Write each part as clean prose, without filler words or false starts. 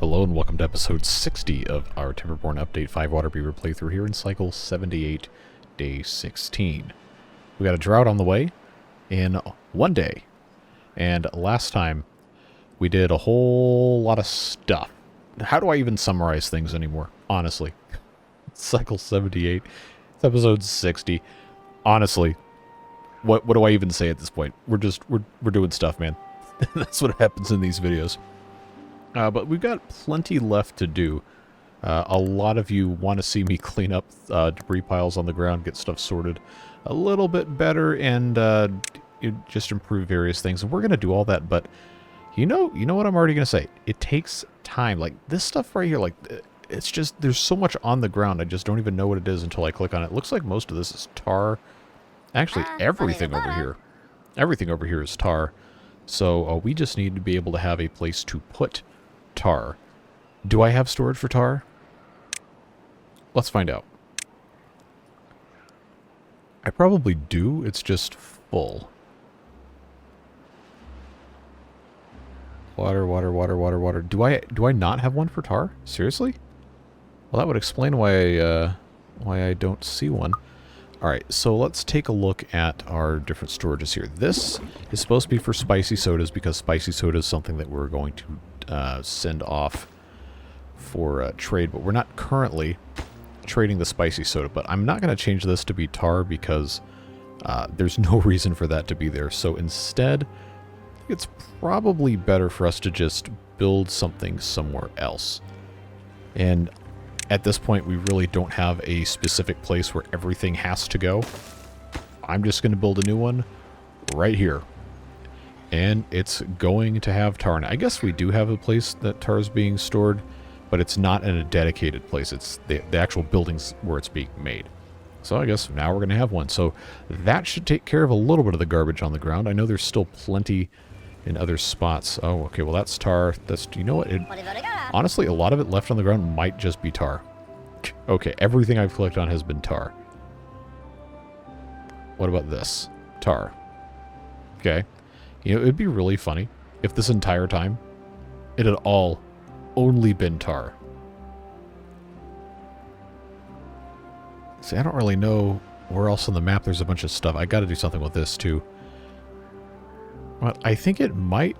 Hello and welcome to episode 60 of our Timberborn Update 5 Waterbeaver playthrough here in cycle 78, day 16. We got a drought on the way in one day, and last time we did a whole lot of stuff. How do I even summarize things anymore? Honestly. Cycle 78, it's episode 60. Honestly, what do I even say at this point? We're doing stuff, man. That's what happens in these videos. But we've got plenty left to do. A lot of you want to see me clean up debris piles on the ground, get stuff sorted a little bit better, and just improve various things. And we're going to do all that, but you know what I'm already going to say. It takes time. Like, this stuff right here, like, it's just, there's so much on the ground, I just don't even know what it is until I click on it. It looks like most of this is tar. Actually, everything over here. Everything over here is tar. So we just need to be able to have a place to put tar. Do I have storage for tar? Let's find out. I probably do. It's just full. Water, water, water, water, water. Do I not have one for tar? Seriously? Well, that would explain why I don't see one. Alright, so let's take a look at our different storages here. This is supposed to be for spicy sodas because spicy soda is something that we're going to send off for trade, but we're not currently trading the spicy soda. But I'm not going to change this to be tar because there's no reason for that to be there. So instead, it's probably better for us to just build something somewhere else. And at this point, we really don't have a specific place where everything has to go. I'm just going to build a new one right here. And it's going to have tar in it. I guess we do have a place that tar is being stored, but it's not in a dedicated place. It's the actual buildings where it's being made. So I guess now we're going to have one. So that should take care of a little bit of the garbage on the ground. I know there's still plenty in other spots. Oh, okay, well that's tar. That's, you know what? Honestly, a lot of it left on the ground might just be tar. Okay, everything I've collected on has been tar. What about this? Tar. Okay. You know, it'd be really funny if this entire time it had all only been tar. See, I don't really know where else on the map there's a bunch of stuff. I got to do something with this too. But I think it might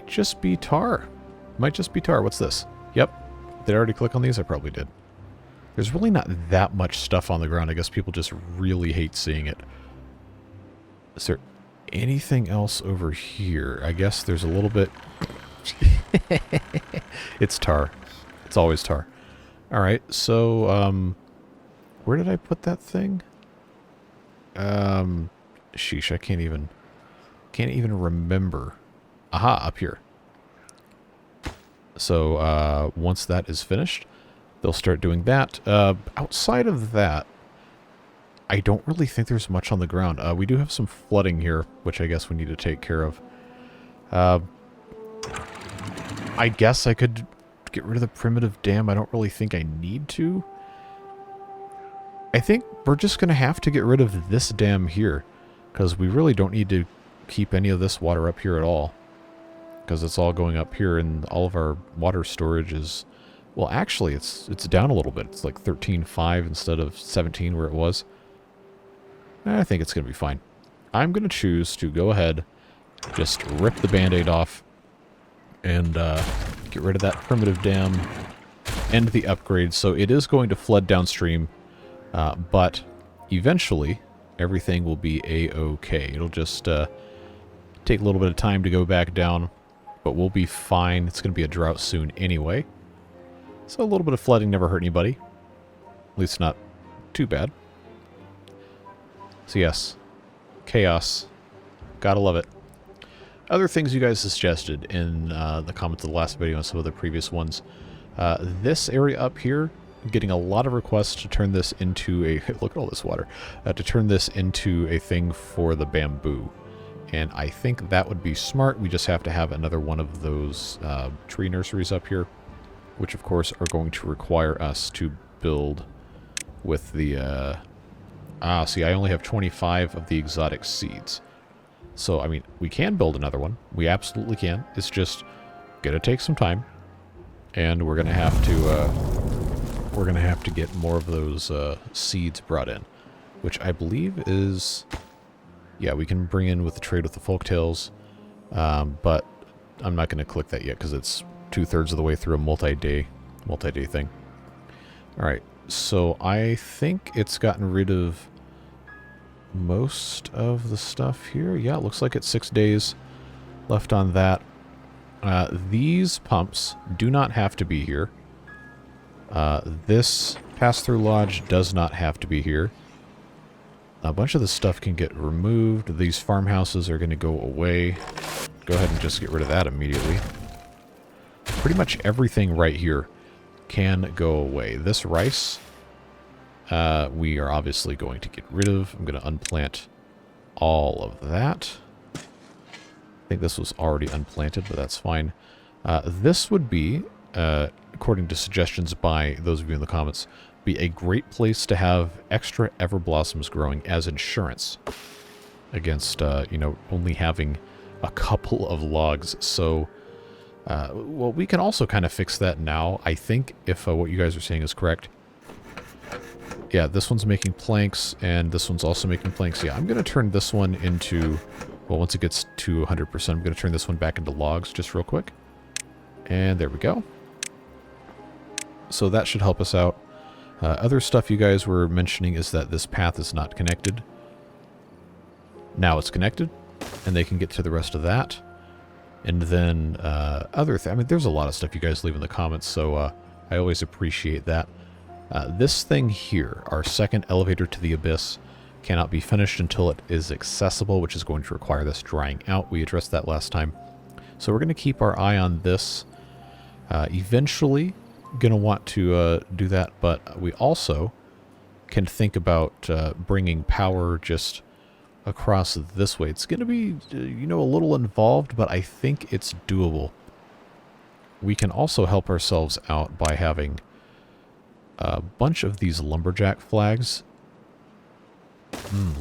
just be tar. It might just be tar. What's this? Yep. Did I already click on these? I probably did. There's really not that much stuff on the ground. I guess people just really hate seeing it. Is there anything else over here? I guess there's a little bit. It's tar. It's always tar. Alright, so, where did I put that thing? Sheesh, I can't even remember. Aha, up here. So, once that is finished, they'll start doing that. Outside of that, I don't really think there's much on the ground. We do have some flooding here, which I guess we need to take care of. I guess I could get rid of the primitive dam. I don't really think I need to. I think we're just going to have to get rid of this dam here, because we really don't need to keep any of this water up here at all, because it's all going up here, and all of our water storage is, well, actually it's down a little bit. It's like 13.5 instead of 17 where it was. I think it's going to be fine. I'm going to choose to go ahead, just rip the band-aid off, and get rid of that primitive dam, end the upgrade. So it is going to flood downstream, but eventually everything will be a-okay. It'll just take a little bit of time to go back down, but we'll be fine. It's going to be a drought soon anyway. So a little bit of flooding never hurt anybody. At least not too bad. So yes, chaos. Gotta love it. Other things you guys suggested in the comments of the last video and some of the previous ones. This area up here, getting a lot of requests to turn this into a... Look at all this water. To turn this into a thing for the bamboo. And I think that would be smart. We just have to have another one of those tree nurseries up here, which of course are going to require us to build with the... see, I only have 25 of the exotic seeds. So, I mean, we can build another one. We absolutely can. It's just going to take some time. And we're gonna have to get more of those seeds brought in, which I believe is, yeah, we can bring in with the trade with the folktales, but I'm not gonna click that yet because it's 2/3 of the way through a multi-day thing. All right, so I think it's gotten rid of most of the stuff here. Yeah, it looks like it's 6 days left on that. These pumps do not have to be here. This pass-through lodge does not have to be here. A bunch of this stuff can get removed. These farmhouses are going to go away. Go ahead and just get rid of that immediately. Pretty much everything right here can go away. This rice, we are obviously going to get rid of. I'm going to unplant all of that. I think this was already unplanted, but that's fine. This would be, according to suggestions by those of you in the comments, be a great place to have extra everblossoms growing as insurance against, you know, only having a couple of logs. So, well, we can also kind of fix that now. I think if what you guys are saying is correct. Yeah, this one's making planks, and this one's also making planks. Yeah, I'm going to turn this one into, well, once it gets to 100%, I'm going to turn this one back into logs just real quick. And there we go. So that should help us out. Other stuff you guys were mentioning is that this path is not connected. Now it's connected, and they can get to the rest of that. And then I mean, there's a lot of stuff you guys leave in the comments, so I always appreciate that. This thing here, our second elevator to the abyss, cannot be finished until it is accessible, which is going to require this drying out. We addressed that last time. So we're going to keep our eye on this. Eventually, going to want to do that, but we also can think about bringing power just across this way. It's going to be, you know, a little involved, but I think it's doable. We can also help ourselves out by having a bunch of these lumberjack flags.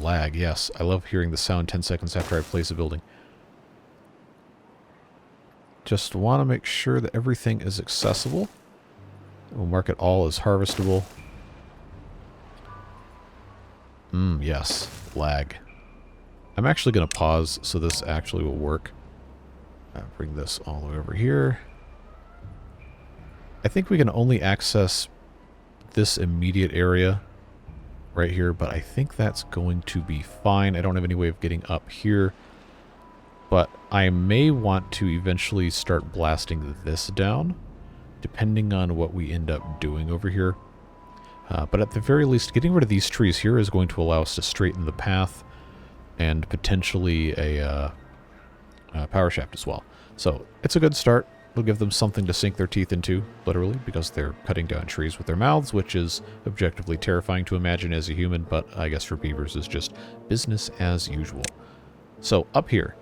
Lag, yes. I love hearing the sound 10 seconds after I place a building. Just want to make sure that everything is accessible. We'll mark it all as harvestable. Yes. Lag. I'm actually going to pause so this actually will work. Bring this all the way over here. I think we can only access this immediate area right here, but I think that's going to be fine. I don't have any way of getting up here, but I may want to eventually start blasting this down, depending on what we end up doing over here. But at the very least, getting rid of these trees here is going to allow us to straighten the path and potentially a power shaft as well. So it's a good start. It'll give them something to sink their teeth into, literally, because they're cutting down trees with their mouths, which is objectively terrifying to imagine as a human, but I guess for beavers is just business as usual. So up here,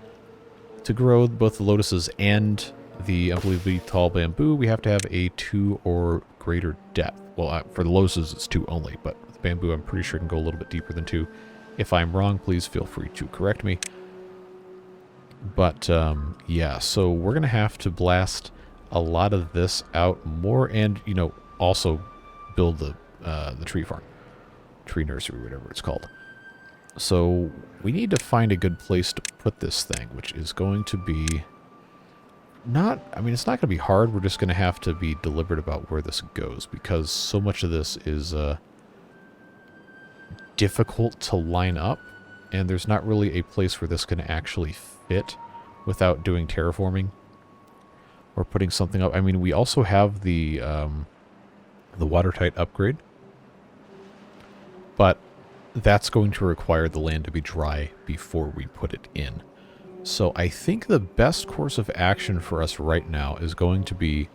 to grow both the lotuses and the unbelievably tall bamboo, we have to have a 2 or greater depth. Well, for the lotuses, it's 2 only, but the bamboo, I'm pretty sure can go a little bit deeper than 2. If I'm wrong, please feel free to correct me. But, yeah, so we're going to have to blast a lot of this out more and, you know, also build the tree farm. Tree nursery, whatever it's called. So we need to find a good place to put this thing, which is going to be not, I mean, it's not going to be hard. We're just going to have to be deliberate about where this goes, because so much of this is difficult to line up, and there's not really a place where this can actually fit without doing terraforming or putting something up. I mean, we also have the watertight upgrade, but that's going to require the land to be dry before we put it in. So I think the best course of action for us right now is going to be,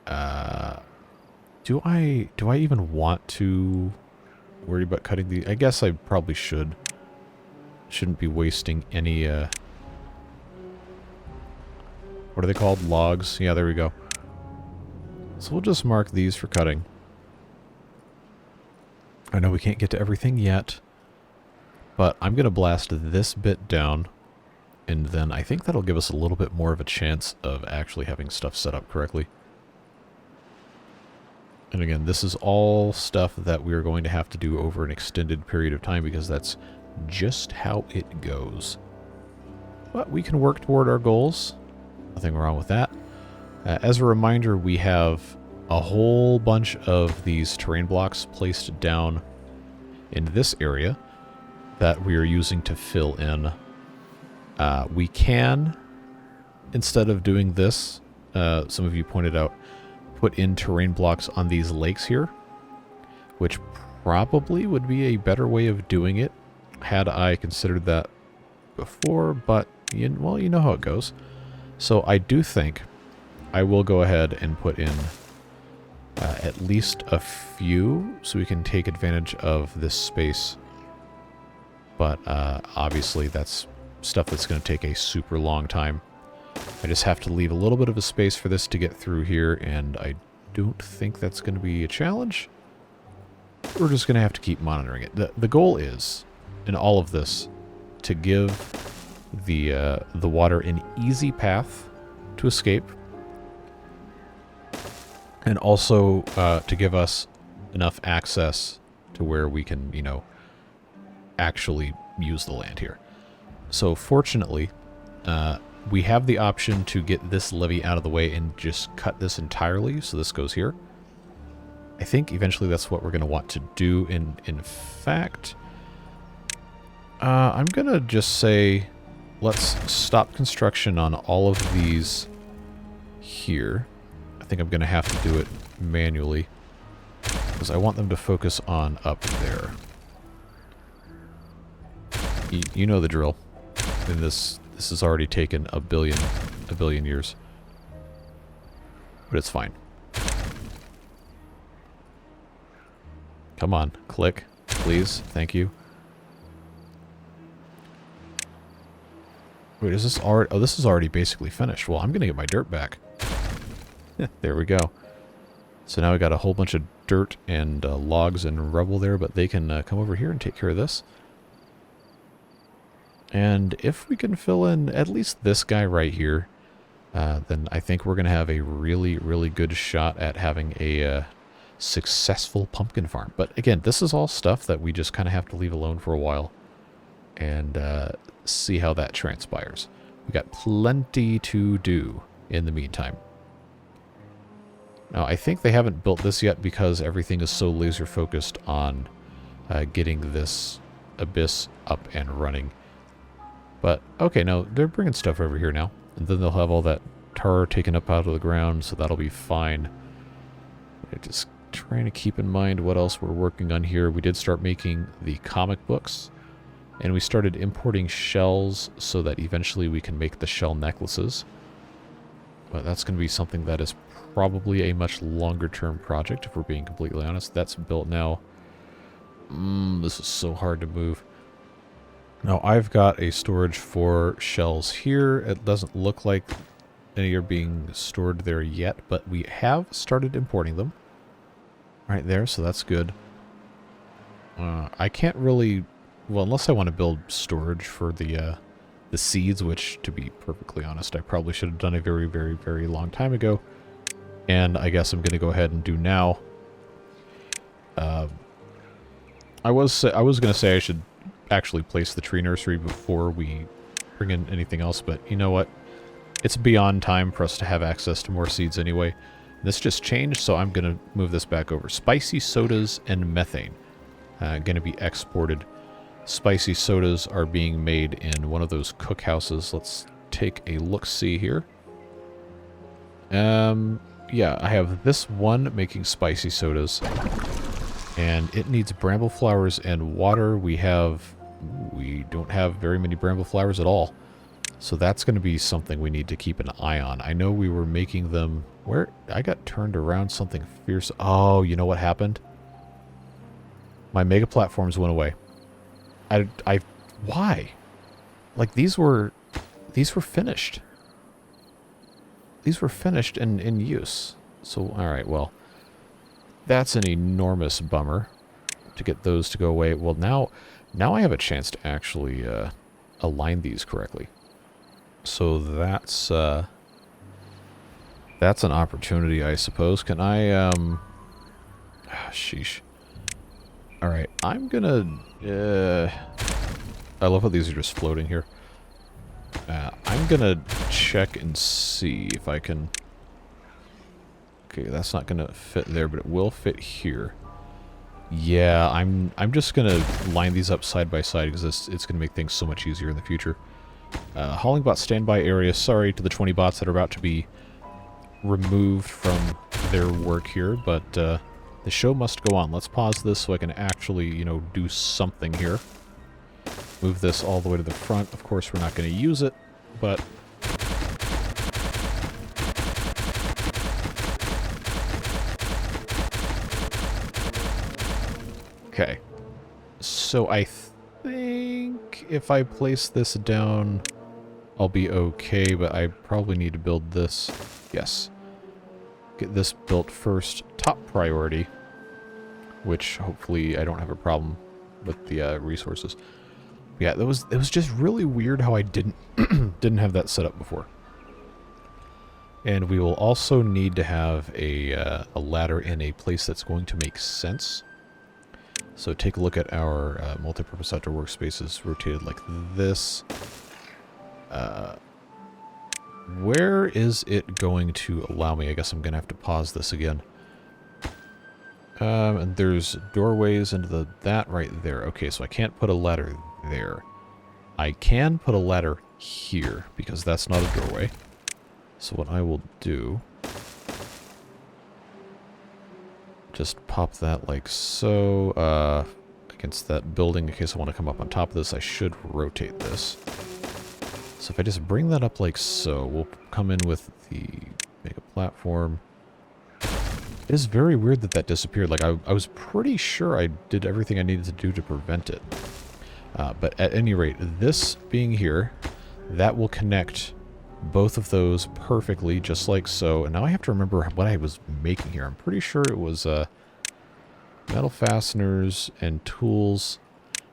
do I even want to worry about cutting the, I guess I probably should. Shouldn't be wasting any, what are they called? Logs. Yeah, there we go. So we'll just mark these for cutting. I know we can't get to everything yet, but I'm going to blast this bit down, And then I think that'll give us a little bit more of a chance of actually having stuff set up correctly. And again, this is all stuff that we're going to have to do over an extended period of time because that's just how it goes. But we can work toward our goals. Nothing wrong with that. As a reminder, we have a whole bunch of these terrain blocks placed down in this area that we are using to fill in. We can, instead of doing this, some of you pointed out, put in terrain blocks on these lakes here, which probably would be a better way of doing it had I considered that before, but, well, you know how it goes. So I do think I will go ahead and put in at least a few so we can take advantage of this space. But obviously that's stuff that's going to take a super long time. I just have to leave a little bit of a space for this to get through here, and I don't think that's going to be a challenge. We're just going to have to keep monitoring it. The goal is, in all of this, to give the water an easy path to escape, and also to give us enough access to where we can, you know, actually use the land here. So fortunately, we have the option to get this levee out of the way and just cut this entirely, so this goes here. I think eventually that's what we're going to want to do. In fact, I'm going to just say let's stop construction on all of these here. I think I'm going to have to do it manually because I want them to focus on up there. You know the drill. And this has already taken a billion years. But it's fine. Come on, click, please. Thank you. Wait, is this already... Oh, this is already basically finished. Well, I'm going to get my dirt back. There we go. So now we got a whole bunch of dirt and logs and rubble there, but they can come over here and take care of this. And if we can fill in at least this guy right here, then I think we're going to have a really, really good shot at having a successful pumpkin farm. But again, this is all stuff that we just kind of have to leave alone for a while and see how that transpires. We got plenty to do in the meantime. Now, I think they haven't built this yet because everything is so laser focused on getting this abyss up and running. But, okay, no, they're bringing stuff over here now. And then they'll have all that tar taken up out of the ground, so that'll be fine. Just trying to keep in mind what else we're working on here. We did start making the comic books. And we started importing shells so that eventually we can make the shell necklaces. But that's going to be something that is probably a much longer-term project, if we're being completely honest. That's built now. This is so hard to move. Now, I've got a storage for shells here. It doesn't look like any are being stored there yet, but we have started importing them. Right there, so that's good. I can't really... Well, unless I want to build storage for the seeds, which, to be perfectly honest, I probably should have done a very, very, very long time ago. And I guess I'm going to go ahead and do now. I was going to say I should actually place the tree nursery before we bring in anything else, but you know what? It's beyond time for us to have access to more seeds anyway. This just changed, so I'm going to move this back over. Spicy sodas and methane. Going to be exported. Spicy sodas are being made in one of those cookhouses. Let's take a look-see here. Yeah, I have this one making spicy sodas. And it needs bramble flowers and water. We don't have very many bramble flowers at all. So that's going to be something we need to keep an eye on. I know we were making them... Where? I got turned around something fierce. Oh, you know what happened? My mega platforms went away. Why? Like, these were finished. These were finished and in use. So, alright, well, that's an enormous bummer to get those to go away. Well, now I have a chance to actually align these correctly. So that's an opportunity, I suppose. Can I, sheesh. Alright, I'm gonna, I love how these are just floating here. I'm gonna check and see if I can... Okay, that's not gonna fit there, but it will fit here. Yeah, I'm just gonna line these up side by side because it's gonna make things so much easier in the future. Hauling bot standby area. Sorry to the 20 bots that are about to be removed from their work here, but the show must go on. Let's pause this so I can actually, you know, do something here. Move this all the way to the front. Of course, we're not going to use it, but... Okay. So I think if I place this down, I'll be okay, but I probably need to build this. Yes. Get this built first. Top priority. Which, hopefully, I don't have a problem with the resources. Yeah, it was just really weird how I didn't have that set up before. And we will also need to have a ladder in a place that's going to make sense. So take a look at our multi-purpose outdoor workspaces rotated like this. Where is it going to allow me? I guess I'm going to have to pause this again. And there's doorways into that right there. Okay, so I can't put a ladder there. I can put a ladder here, because that's not a doorway. So what I will do... just pop that like so, against that building. In case I want to come up on top of this, I should rotate this. So if I just bring that up like so, we'll come in with the mega platform. It is very weird that that disappeared. Like, I was pretty sure I did everything I needed to do to prevent it. But at any rate, this being here, that will connect both of those perfectly, just like so. And now I have to remember what I was making here. I'm pretty sure it was metal fasteners and tools.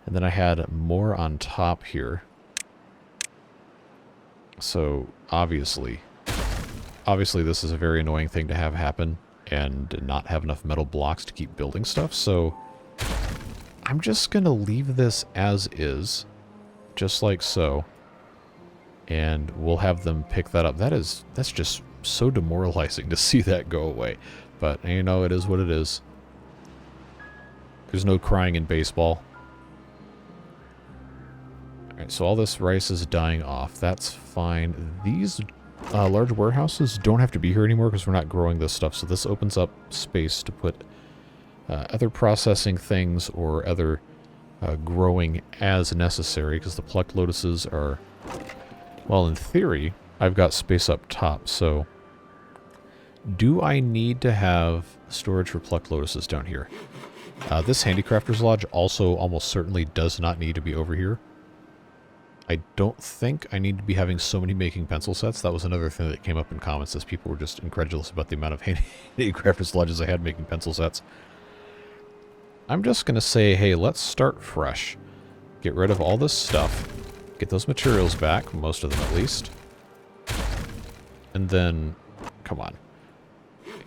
And then I had more on top here. So, obviously this is a very annoying thing to have happen. And not have enough metal blocks to keep building stuff, so I'm just gonna leave this as is, just like so, and we'll have them pick that up. That's just so demoralizing to see that go away, but you know, it is what it is. There's no crying in baseball. Alright, so all this rice is dying off. That's fine. These large warehouses don't have to be here anymore because we're not growing this stuff. So this opens up space to put other processing things or other growing as necessary, because the plucked lotuses are, well, in theory, I've got space up top. So do I need to have storage for plucked lotuses down here? This handicrafter's lodge also almost certainly does not need to be over here. I don't think I need to be having so many making pencil sets. That was another thing that came up in comments, as people were just incredulous about the amount of handicrafters lodges I had making pencil sets. I'm just going to say, hey, let's start fresh. Get rid of all this stuff. Get those materials back, most of them at least. And then, come on.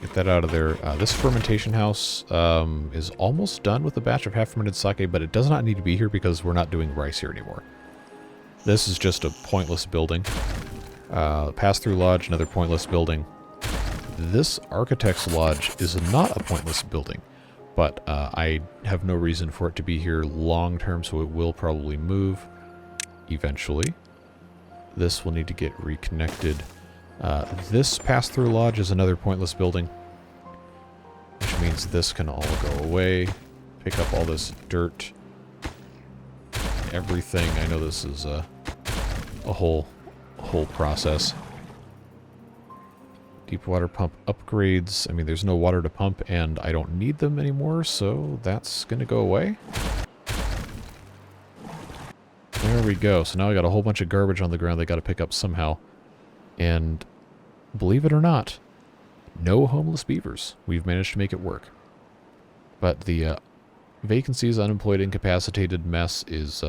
Get that out of there. This fermentation house is almost done with a batch of half-fermented sake, but it does not need to be here because we're not doing rice here anymore. This is just a pointless building. Pass-through lodge, another pointless building. This architect's lodge is not a pointless building, but I have no reason for it to be here long-term, so it will probably move eventually. This will need to get reconnected. This pass-through lodge is another pointless building, which means this can all go away. Pick up all this dirt. Everything. I know this is a whole process. Deep water pump upgrades. I mean, there's no water to pump, and I don't need them anymore, so that's gonna go away. There we go. So now I got a whole bunch of garbage on the ground they got to pick up somehow. And believe it or not, no homeless beavers. We've managed to make it work. But the vacancies, unemployed, incapacitated mess is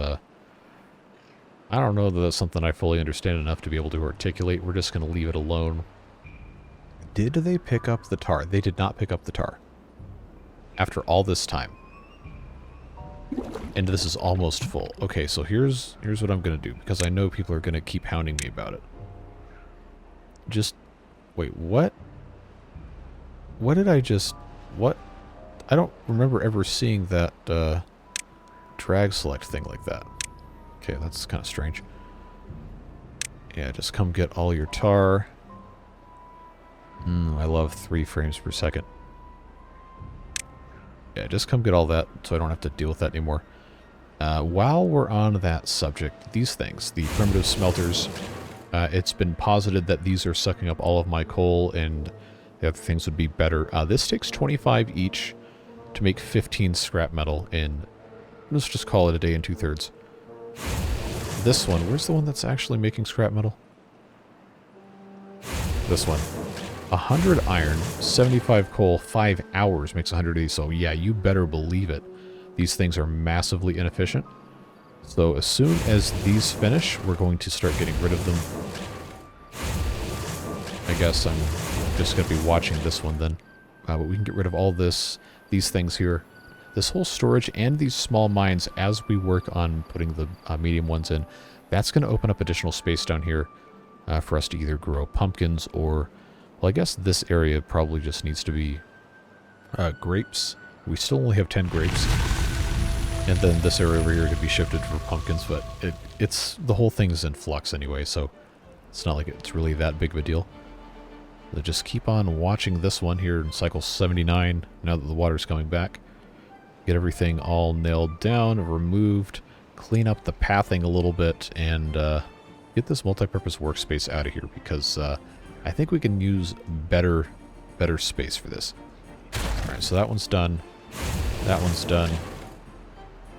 I don't know that that's something I fully understand enough to be able to articulate. We're just going to leave it alone. Did they pick up the tar? They did not pick up the tar. After all this time. And this is almost full. Okay, so here's what I'm going to do, because I know people are going to keep hounding me about it. Just... Wait, what? What did I just... What? I don't remember ever seeing that drag select thing like that. Okay, that's kind of strange. Yeah, just come get all your tar. I love 3 frames per second. Yeah, just come get all that so I don't have to deal with that anymore. While we're on that subject, these things, the primitive smelters, it's been posited that these are sucking up all of my coal and the other things would be better. This takes 25 each to make 15 scrap metal, and let's just call it a day and 2/3. This one, where's the one that's actually making scrap metal? This one. 100 iron, 75 coal, 5 hours makes 180, so yeah, you better believe it. These things are massively inefficient. So as soon as these finish, we're going to start getting rid of them. I guess I'm just going to be watching this one then. But we can get rid of all these things here. This whole storage and these small mines as we work on putting the medium ones in. That's going to open up additional space down here for us to either grow pumpkins or... Well, I guess this area probably just needs to be grapes. We still only have 10 grapes. And then this area over here could be shifted for pumpkins, but it's the whole thing's in flux anyway, so it's not like it's really that big of a deal. So just keep on watching this one here in cycle 79, now that the water's coming back. Get everything all nailed down, removed, clean up the pathing a little bit, and get this multi-purpose workspace out of here, because I think we can use better space for this. Alright, so that one's done. That one's done.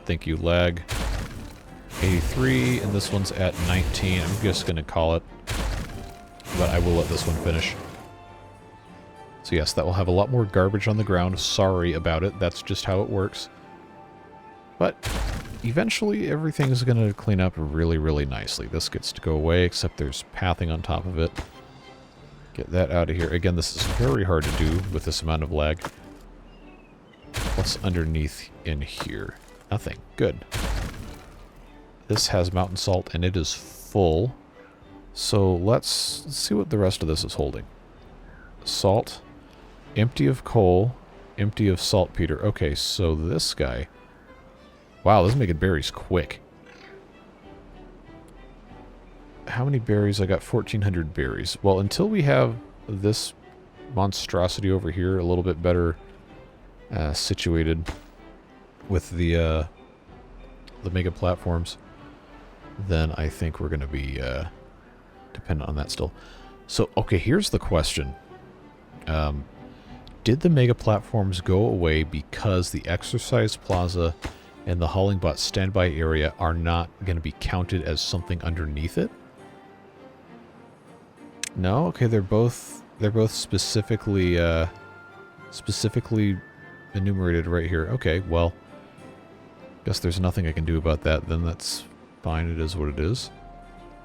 Thank you, lag. 83, and this one's at 19. I'm just going to call it. But I will let this one finish. So yes, that will have a lot more garbage on the ground. Sorry about it. That's just how it works. But eventually everything's going to clean up really, really nicely. This gets to go away, except there's pathing on top of it. Get that out of here. Again, this is very hard to do with this amount of lag. What's underneath in here? Nothing. Good. This has mountain salt, and it is full. So let's see what the rest of this is holding. Salt. Empty of coal. Empty of saltpeter. Okay, so this guy... Wow, this is making berries quick. How many berries? I got 1,400 berries. Well, until we have this monstrosity over here a little bit better situated with the mega platforms, then I think we're going to be dependent on that still. So, okay, here's the question. Did the mega platforms go away because the exercise plaza and the hauling bot standby area are not going to be counted as something underneath it? No? Okay, they're both specifically enumerated right here. Okay, well, guess there's nothing I can do about that, then that's fine, it is what it is.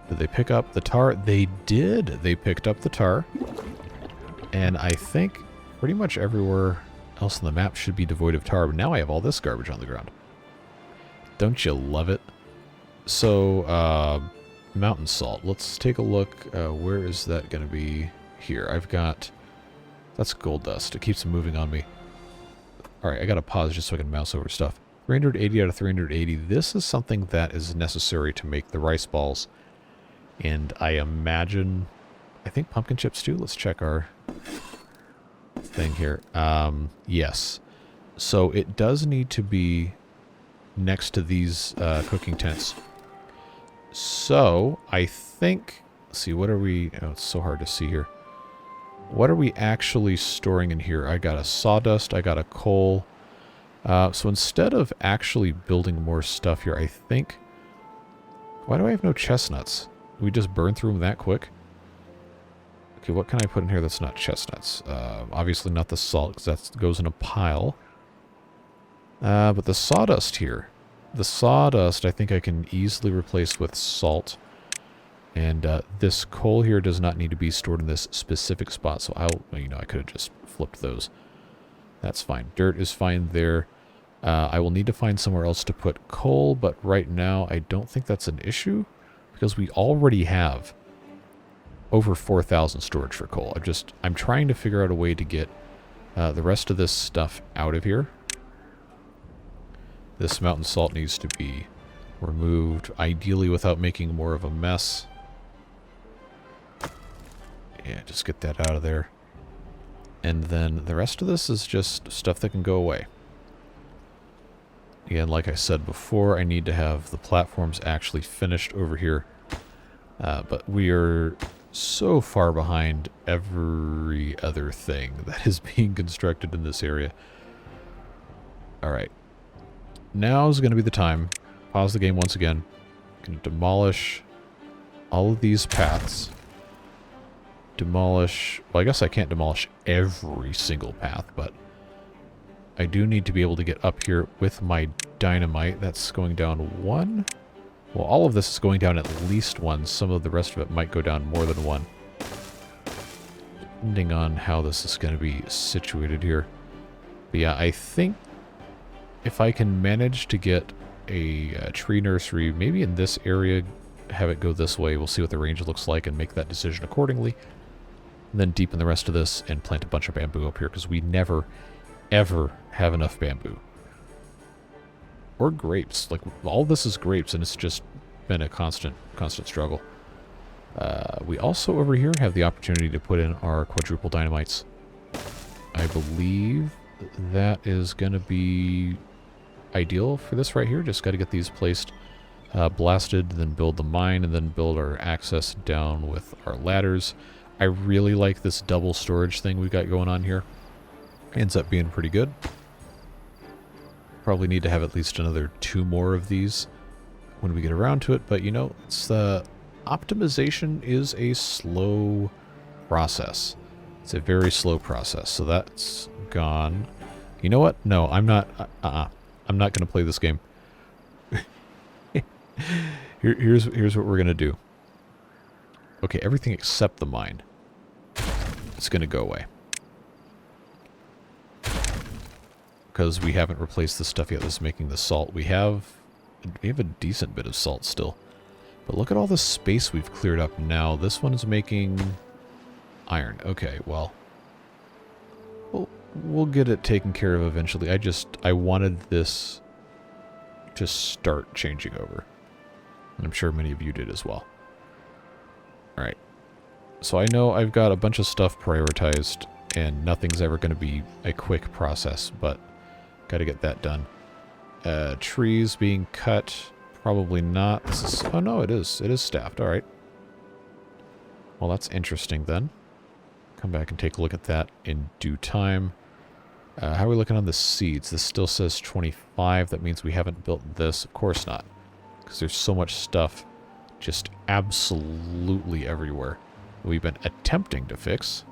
Did they pick up the tar? They did! They picked up the tar. And I think pretty much everywhere else on the map should be devoid of tar, but now I have all this garbage on the ground. Don't you love it? So, mountain salt. Let's take a look. Where is that going to be? Here. I've got... That's gold dust. It keeps moving on me. Alright, I gotta pause just so I can mouse over stuff. 380 out of 380. This is something that is necessary to make the rice balls. And I imagine... I think pumpkin chips too. Let's check our thing here. Yes. So it does need to be next to these cooking tents. So, I think... Let's see, what are we... Oh, it's so hard to see here. What are we actually storing in here? I got a sawdust, I got a coal. So instead of actually building more stuff here, I think... Why do I have no chestnuts? We just burn through them that quick? Okay, what can I put in here that's not chestnuts? Obviously not the salt, because that goes in a pile. But the sawdust here. the sawdust I think I can easily replace with salt. And this coal here does not need to be stored in this specific spot, so I could have just flipped those. That's fine. Dirt is fine there. I will need to find somewhere else to put coal, but right now I don't think that's an issue because we already have over 4,000 storage for coal. I'm trying to figure out a way to get the rest of this stuff out of here. This mountain salt needs to be removed, ideally without making more of a mess. Yeah, just get that out of there. And then the rest of this is just stuff that can go away. Again, like I said before, I need to have the platforms actually finished over here. But we are so far behind every other thing that is being constructed in this area. Alright. Now is going to be the time. Pause the game once again. Going to demolish all of these paths. Demolish... Well, I guess I can't demolish every single path, but I do need to be able to get up here with my dynamite. That's going down one. Well, all of this is going down at least one. Some of the rest of it might go down more than one, depending on how this is going to be situated here. But yeah, I think if I can manage to get a tree nursery, maybe in this area, have it go this way, we'll see what the range looks like and make that decision accordingly. And then deepen the rest of this and plant a bunch of bamboo up here, because we never, ever have enough bamboo. Or grapes. Like, all this is grapes, and it's just been a constant struggle. We also over here have the opportunity to put in our quadruple dynamites. I believe that is going to be ideal for this right here. Just got to get these placed, blasted, then build the mine, and then build our access down with our ladders. I really like this double storage thing we got going on here. Ends up being pretty good. Probably need to have at least another 2 more of these when we get around to it, but you know, it's optimization is a slow process. It's a very slow process, so that's gone. You know what? No, I'm not. I'm not going to play this game. Here's what we're going to do. Okay, everything except the mine. It's going to go away. Because we haven't replaced the stuff yet that's making the salt. We have a decent bit of salt still. But look at all the space we've cleared up now. This one is making iron. Okay, well, we'll get it taken care of eventually. I wanted this to start changing over. And I'm sure many of you did as well. Alright. So I know I've got a bunch of stuff prioritized, and nothing's ever going to be a quick process, but got to get that done. Trees being cut, probably not. Oh no, it is. It is staffed. Alright. Well, that's interesting then. Come back and take a look at that in due time. How are we looking on the seeds? This still says 25. That means we haven't built this. Of course not. Because there's so much stuff just absolutely everywhere we've been attempting to fix.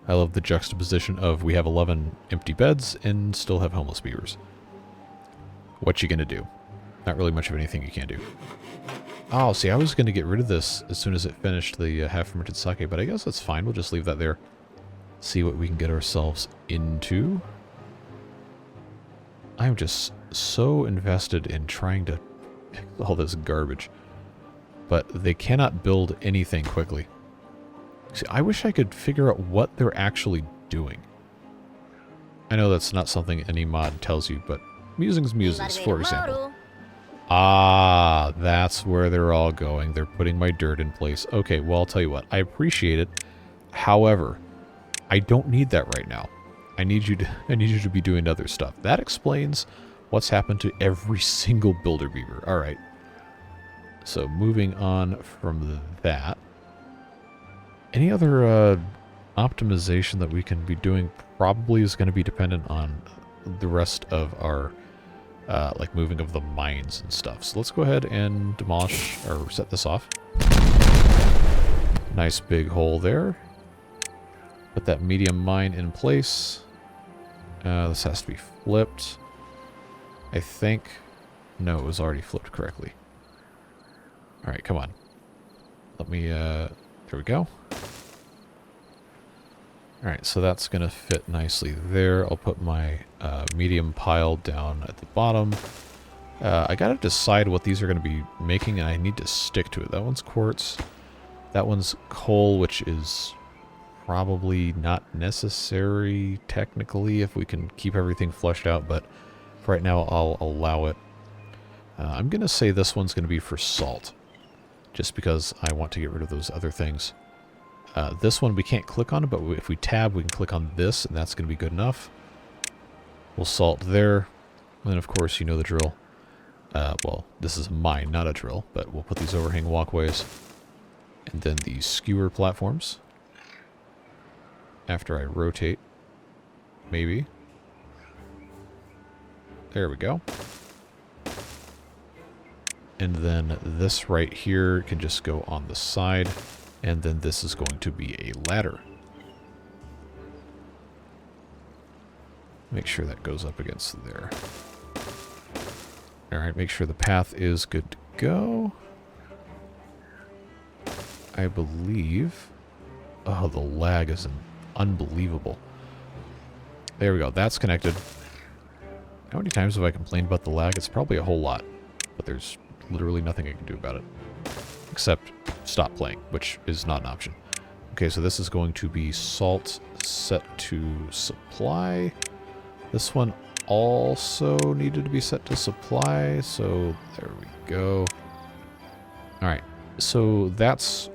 I love the juxtaposition of we have 11 empty beds and still have homeless beavers. What you gonna do? Not really much of anything you can do. Oh, see, I was gonna get rid of this as soon as it finished the half-fermented sake, but I guess that's fine. We'll just leave that there. See what we can get ourselves into. I'm just so invested in trying to fix all this garbage. But they cannot build anything quickly. See, I wish I could figure out what they're actually doing. I know that's not something any mod tells you, but musings, for example. Ah, that's where they're all going. They're putting my dirt in place. Okay, well, I'll tell you what. I appreciate it. However, I don't need that right now. I need you to be doing other stuff. That explains what's happened to every single builder beaver. All right. So moving on from that. Any other optimization that we can be doing probably is going to be dependent on the rest of our like moving of the mines and stuff. So let's go ahead and demolish or set this off. Nice big hole there. Put that medium mine in place. This has to be flipped. I think... No, it was already flipped correctly. Alright, come on. Let me, there we go. Alright, so that's going to fit nicely there. I'll put my medium pile down at the bottom. I got to decide what these are going to be making, and I need to stick to it. That one's quartz. That one's coal, which is probably not necessary technically if we can keep everything fleshed out, but for right now I'll allow it. I'm going to say this one's going to be for salt, just because I want to get rid of those other things. This one we can't click on it, but if we tab we can click on this, and that's going to be good enough. We'll salt there, and then of course you know the drill. Well, this is mine, not a drill, but we'll put these overhang walkways, and then these skewer platforms. After I rotate, maybe. There we go. And then this right here can just go on the side, and then this is going to be a ladder. Make sure that goes up against there. Alright, make sure the path is good to go. I believe... Oh, the lag is unbelievable. There we go, that's connected. How many times have I complained about the lag? It's probably a whole lot, but there's literally nothing I can do about it. Except stop playing, which is not an option. Okay, so this is going to be salt set to supply. This one also needed to be set to supply, so there we go. Alright, so that's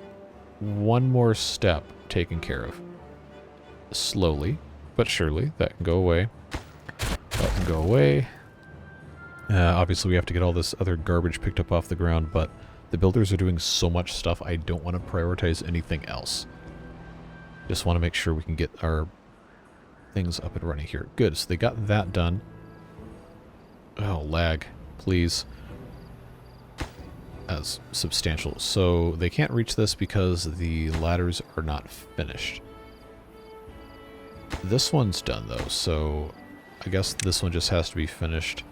one more step taken care of. Slowly, but surely, that can go away. That can go away. Obviously we have to get all this other garbage picked up off the ground, but the builders are doing so much stuff, I don't want to prioritize anything else. Just want to make sure we can get our things up and running here. Good, so they got that done. Oh, lag, please. That's substantial. So they can't reach this because the ladders are not finished. This one's done though, so I guess this one just has to be finished.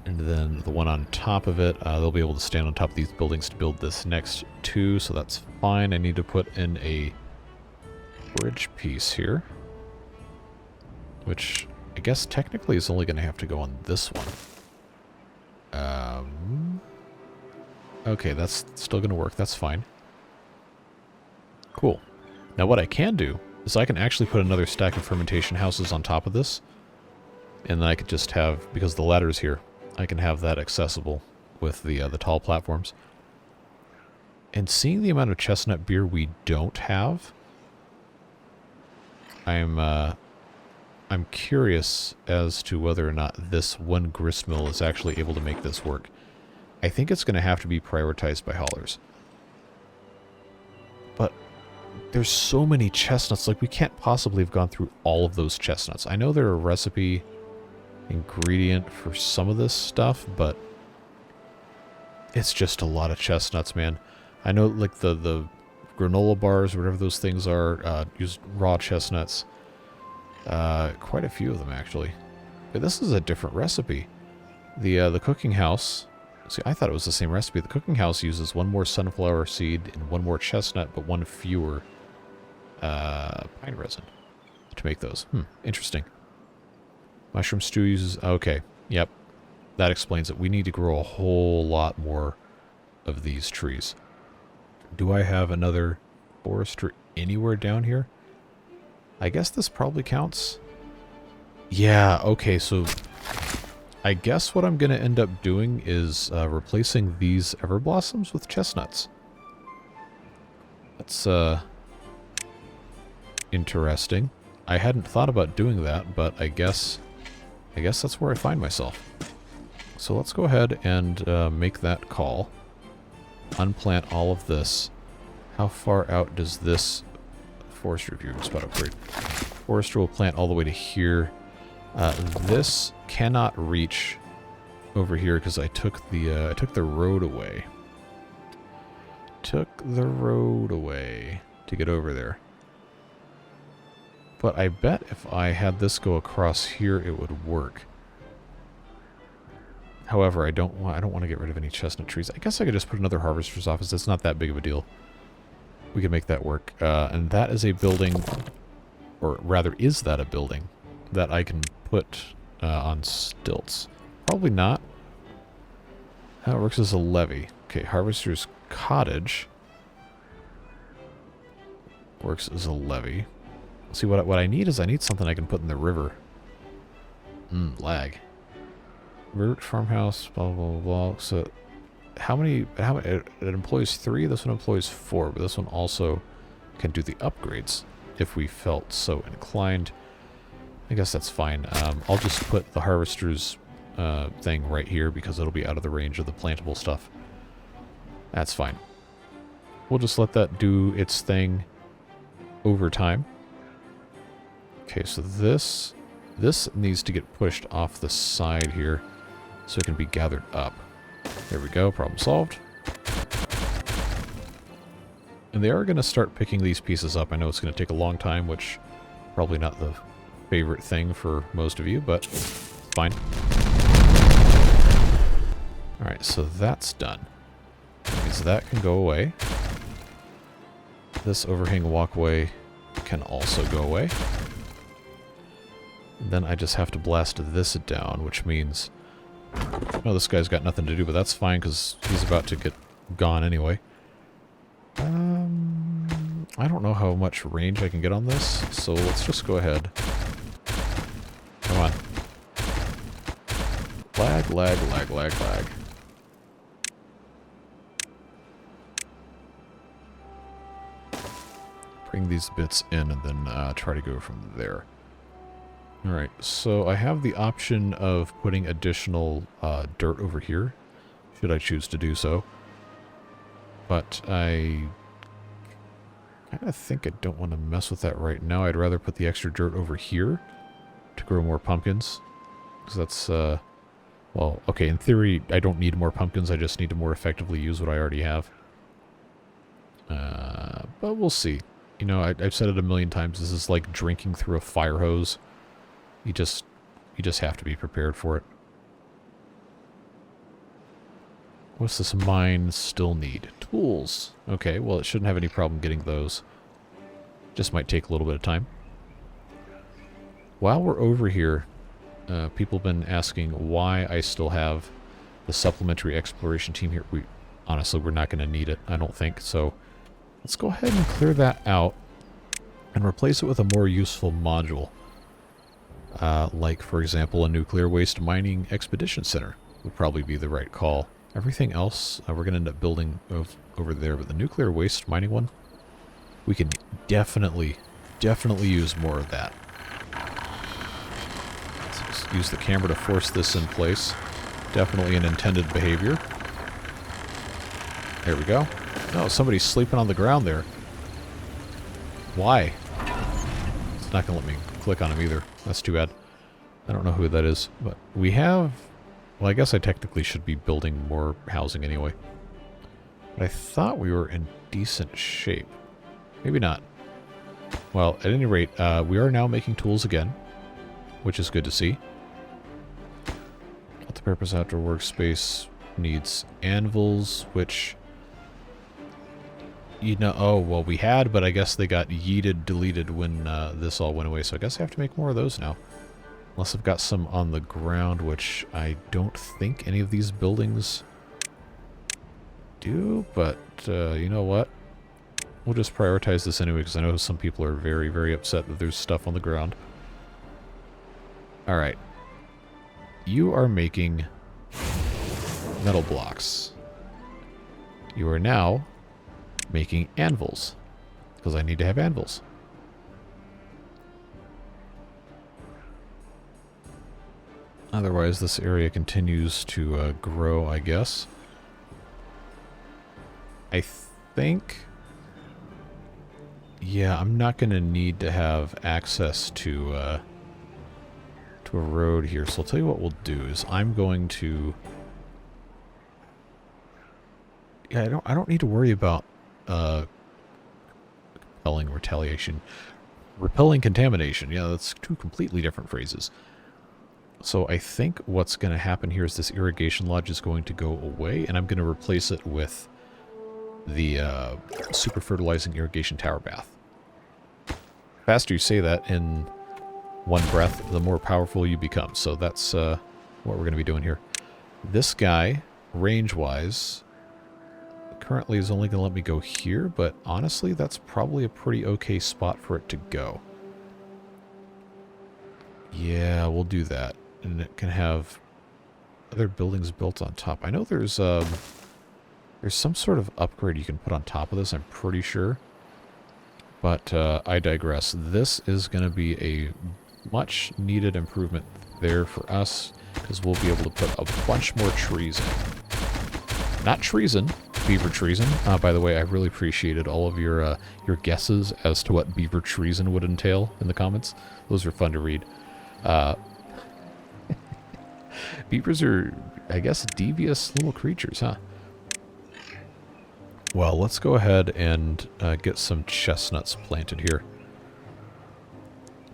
And then the one on top of it, they'll be able to stand on top of these buildings to build this next two, so that's fine. I need to put in a bridge piece here, which I guess technically is only going to have to go on this one. Okay, that's still going to work. That's fine. Cool. Now what I can do is I can actually put another stack of fermentation houses on top of this, and then I could just have, because the ladder's here, I can have that accessible with the tall platforms. And seeing the amount of chestnut beer we don't have, I'm curious as to whether or not this one grist mill is actually able to make this work. I think it's going to have to be prioritized by haulers. But there's so many chestnuts, like we can't possibly have gone through all of those chestnuts. I know they're a recipe ingredient for some of this stuff, but it's just a lot of chestnuts, man. I know like the granola bars, whatever those things are, use raw chestnuts. Quite a few of them actually. But this is a different recipe. The cooking house, see, I thought it was the same recipe. The cooking house uses one more sunflower seed and one more chestnut, but one fewer pine resin to make those. Interesting. Mushroom stew uses... Okay, yep. That explains it. We need to grow a whole lot more of these trees. Do I have another forester anywhere down here? I guess this probably counts. Yeah, okay, so... I guess what I'm going to end up doing is replacing these everblossoms with chestnuts. That's, interesting. I hadn't thought about doing that, but I guess that's where I find myself. So let's go ahead and make that call. Unplant all of this. How far out does this forester view spot upgrade? Forester will plant all the way to here. This cannot reach over here because I took the road away. Took the road away to get over there. But I bet if I had this go across here, it would work. However, I don't want to get rid of any chestnut trees. I guess I could just put another harvester's office. It's not that big of a deal. We can make that work. And that is a building, or rather, is that a building that I can put on stilts? Probably not. How it works as a levee. Okay, harvester's cottage works as a levee. See, what I need is I need something I can put in the river. Lag. River farmhouse, blah, blah, blah, blah. So, how many, it employs 3, this one employs 4, but this one also can do the upgrades if we felt so inclined. I guess that's fine. I'll just put the harvester's thing right here because it'll be out of the range of the plantable stuff. That's fine. We'll just let that do its thing over time. Okay, so this needs to get pushed off the side here so it can be gathered up. There we go, problem solved. And they are going to start picking these pieces up. I know it's going to take a long time, which probably not the favorite thing for most of you, but fine. Alright, so that's done. That means that can go away. This overhang walkway can also go away. Then I just have to blast this down, which means... Oh, this guy's got nothing to do, but that's fine because he's about to get gone anyway. I don't know how much range I can get on this, so let's just go ahead. Come on. Lag, lag, lag, lag, lag. Bring these bits in and then try to go from there. Alright, so I have the option of putting additional dirt over here, should I choose to do so. But I kind of think I don't want to mess with that right now. I'd rather put the extra dirt over here to grow more pumpkins. Because that's, well, okay, in theory, I don't need more pumpkins. I just need to more effectively use what I already have. But we'll see. You know, I've said it a million times. This is like drinking through a fire hose. You just have to be prepared for it. What's this mine still need? Tools. Okay, well, it shouldn't have any problem getting those. Just might take a little bit of time. While we're over here, people have been asking why I still have the supplementary exploration team here. Honestly, we're not going to need it, I don't think. So let's go ahead and clear that out and replace it with a more useful module. Like, for example, a nuclear waste mining expedition center would probably be the right call. Everything else, we're going to end up building over there, but the nuclear waste mining one, we can definitely use more of that. Let's just use the camera to force this in place. Definitely an intended behavior. There we go. No, somebody's sleeping on the ground there. Why? It's not going to let me click on him either. That's too bad. I don't know who that is, but we have... Well, I guess I technically should be building more housing anyway. But I thought we were in decent shape. Maybe not. Well, at any rate, we are now making tools again, which is good to see. Multi-purpose outdoor workspace needs anvils, which... You know, oh, well, we had, but I guess they got deleted when this all went away, so I guess I have to make more of those now. Unless I've got some on the ground, which I don't think any of these buildings do, but you know what? We'll just prioritize this anyway, because I know some people are very, very upset that there's stuff on the ground. Alright. You are making metal blocks. You are now making anvils, because I need to have anvils. Otherwise, this area continues to grow, I guess. I think... Yeah, I'm not going to need to have access to a road here. So I'll tell you what we'll do is I'm going to... Yeah, I don't need to worry about repelling retaliation. Repelling contamination. Yeah, that's two completely different phrases. So I think what's going to happen here is this irrigation lodge is going to go away, and I'm going to replace it with the super fertilizing irrigation tower bath. The faster you say that in one breath, the more powerful you become. So that's what we're going to be doing here. This guy, range-wise, currently is only going to let me go here, but honestly, that's probably a pretty okay spot for it to go. Yeah, we'll do that. And it can have other buildings built on top. I know there's some sort of upgrade you can put on top of this, I'm pretty sure. But I digress. This is going to be a much needed improvement there for us, because we'll be able to put a bunch more trees in. Not treason, beaver treason. By the way, I really appreciated all of your guesses as to what beaver treason would entail in the comments. Those are fun to read. Beavers are, I guess, devious little creatures, huh? Well, let's go ahead and get some chestnuts planted here.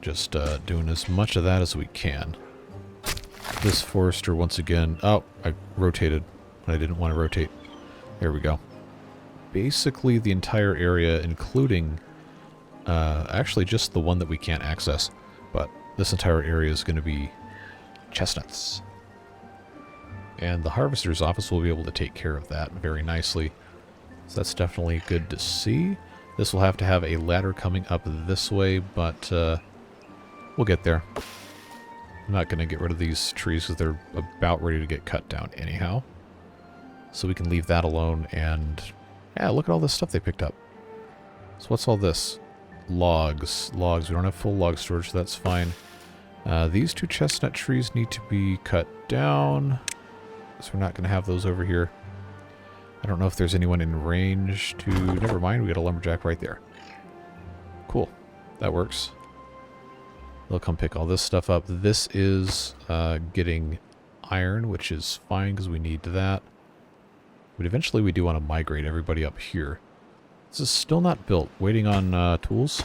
Just doing as much of that as we can. This forester, once again... Oh, I rotated when I didn't want to rotate. There we go. Basically the entire area, including... actually just the one that we can't access. But this entire area is going to be chestnuts. And the harvester's office will be able to take care of that very nicely. So that's definitely good to see. This will have to have a ladder coming up this way, but we'll get there. I'm not going to get rid of these trees because they're about ready to get cut down anyhow. So we can leave that alone, and yeah, look at all this stuff they picked up. So what's all this? Logs. Logs. We don't have full log storage, so that's fine. These two chestnut trees need to be cut down. So we're not going to have those over here. I don't know if there's anyone in range to... Never mind, we got a lumberjack right there. Cool. That works. They'll come pick all this stuff up. This is getting iron, which is fine because we need that. But eventually we do want to migrate everybody up here. This is still not built. Waiting on tools.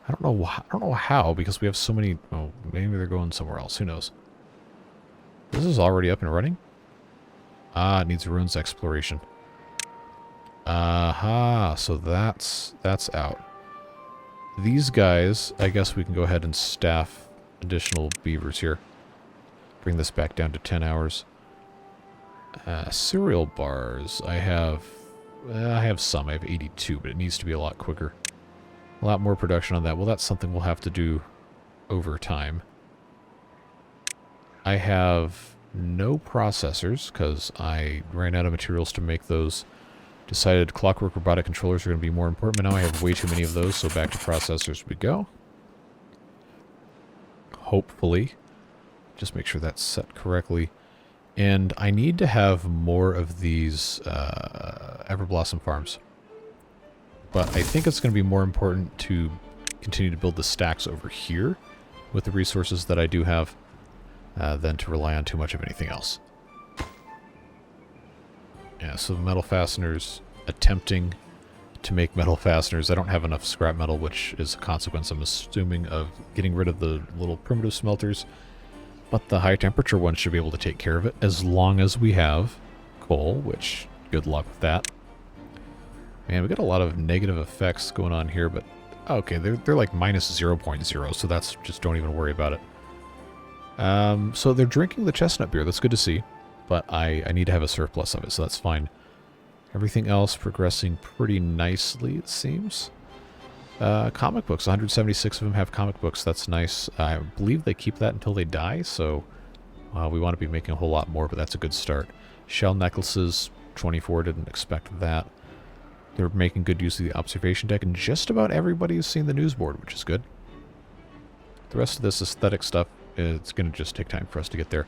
I don't know how, because we have so many... Oh, maybe they're going somewhere else. Who knows? This is already up and running? Ah, it needs ruins exploration. Aha, so that's out. These guys, I guess we can go ahead and staff additional beavers here. Bring this back down to 10 hours. Cereal bars, I have some. I have 82, but it needs to be a lot quicker. A lot more production on that. Well, that's something we'll have to do over time. I have no processors because I ran out of materials to make those. Decided clockwork robotic controllers are going to be more important, but now I have way too many of those, so back to processors we go. Hopefully. Just make sure that's set correctly. And I need to have more of these Everblossom farms. But I think it's going to be more important to continue to build the stacks over here with the resources that I do have than to rely on too much of anything else. Yeah, so metal fasteners, attempting to make metal fasteners. I don't have enough scrap metal, which is a consequence, I'm assuming, of getting rid of the little primitive smelters. But the high temperature ones should be able to take care of it, as long as we have coal, which, good luck with that. Man, we got a lot of negative effects going on here, but okay, they're like minus 0.0, so that's just, don't even worry about it. So they're drinking the chestnut beer, that's good to see. But I need to have a surplus of it, so that's fine. Everything else progressing pretty nicely, it seems. Comic books, 176 of them have comic books, that's nice. I believe they keep that until they die, so we want to be making a whole lot more, but that's a good start. Shell necklaces, 24, didn't expect that. They're making good use of the observation deck, and just about everybody has seen the news board, which is good. The rest of this aesthetic stuff, it's going to just take time for us to get there.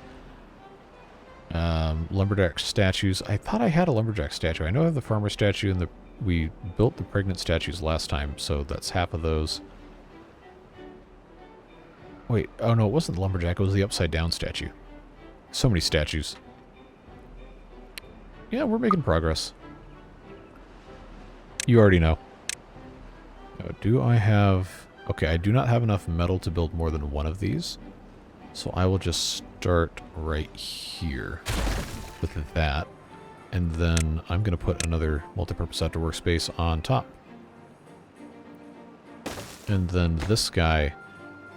Lumberjack statues. I thought I had a lumberjack statue. I know I have the farmer statue, and we built the pregnant statues last time, so that's half of those. Wait, oh no, it wasn't the lumberjack, it was the upside down statue. So many statues. Yeah, we're making progress. You already know. Do I have... Okay, I do not have enough metal to build more than one of these. So I will just start right here with that. And then I'm going to put another multi-purpose outdoor workspace on top. And then this guy,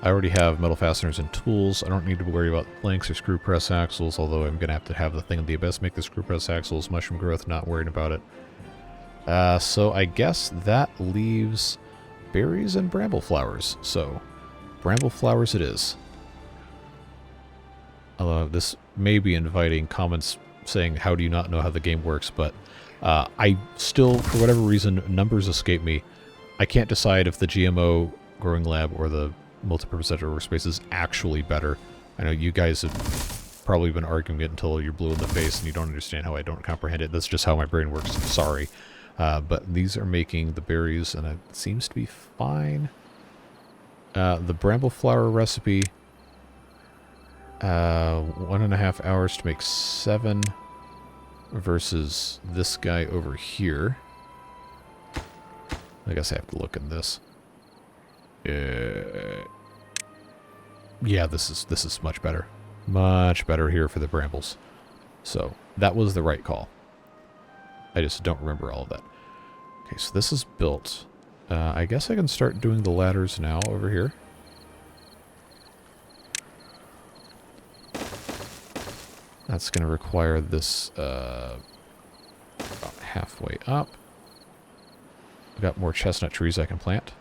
I already have metal fasteners and tools. I don't need to worry about planks or screw press axles, although I'm going to have the Thing of the Abyss make the screw press axles, mushroom growth, not worried about it. So I guess that leaves berries and bramble flowers. So, bramble flowers it is. Although this may be inviting comments saying, how do you not know how the game works? But I still, for whatever reason, numbers escape me. I can't decide if the GMO growing lab or the multi-purpose outdoor workspace is actually better. I know you guys have probably been arguing it until you're blue in the face and you don't understand how I don't comprehend it. That's just how my brain works. Sorry. But these are making the berries, and it seems to be fine. The bramble flower recipe, 1.5 hours to make 7 versus this guy over here. I guess I have to look in this. Yeah, this is much better. Much better here for the brambles. So, that was the right call. I just don't remember all of that. Okay, so this is built. I guess I can start doing the ladders now over here. That's going to require this about halfway up. I've got more chestnut trees I can plant.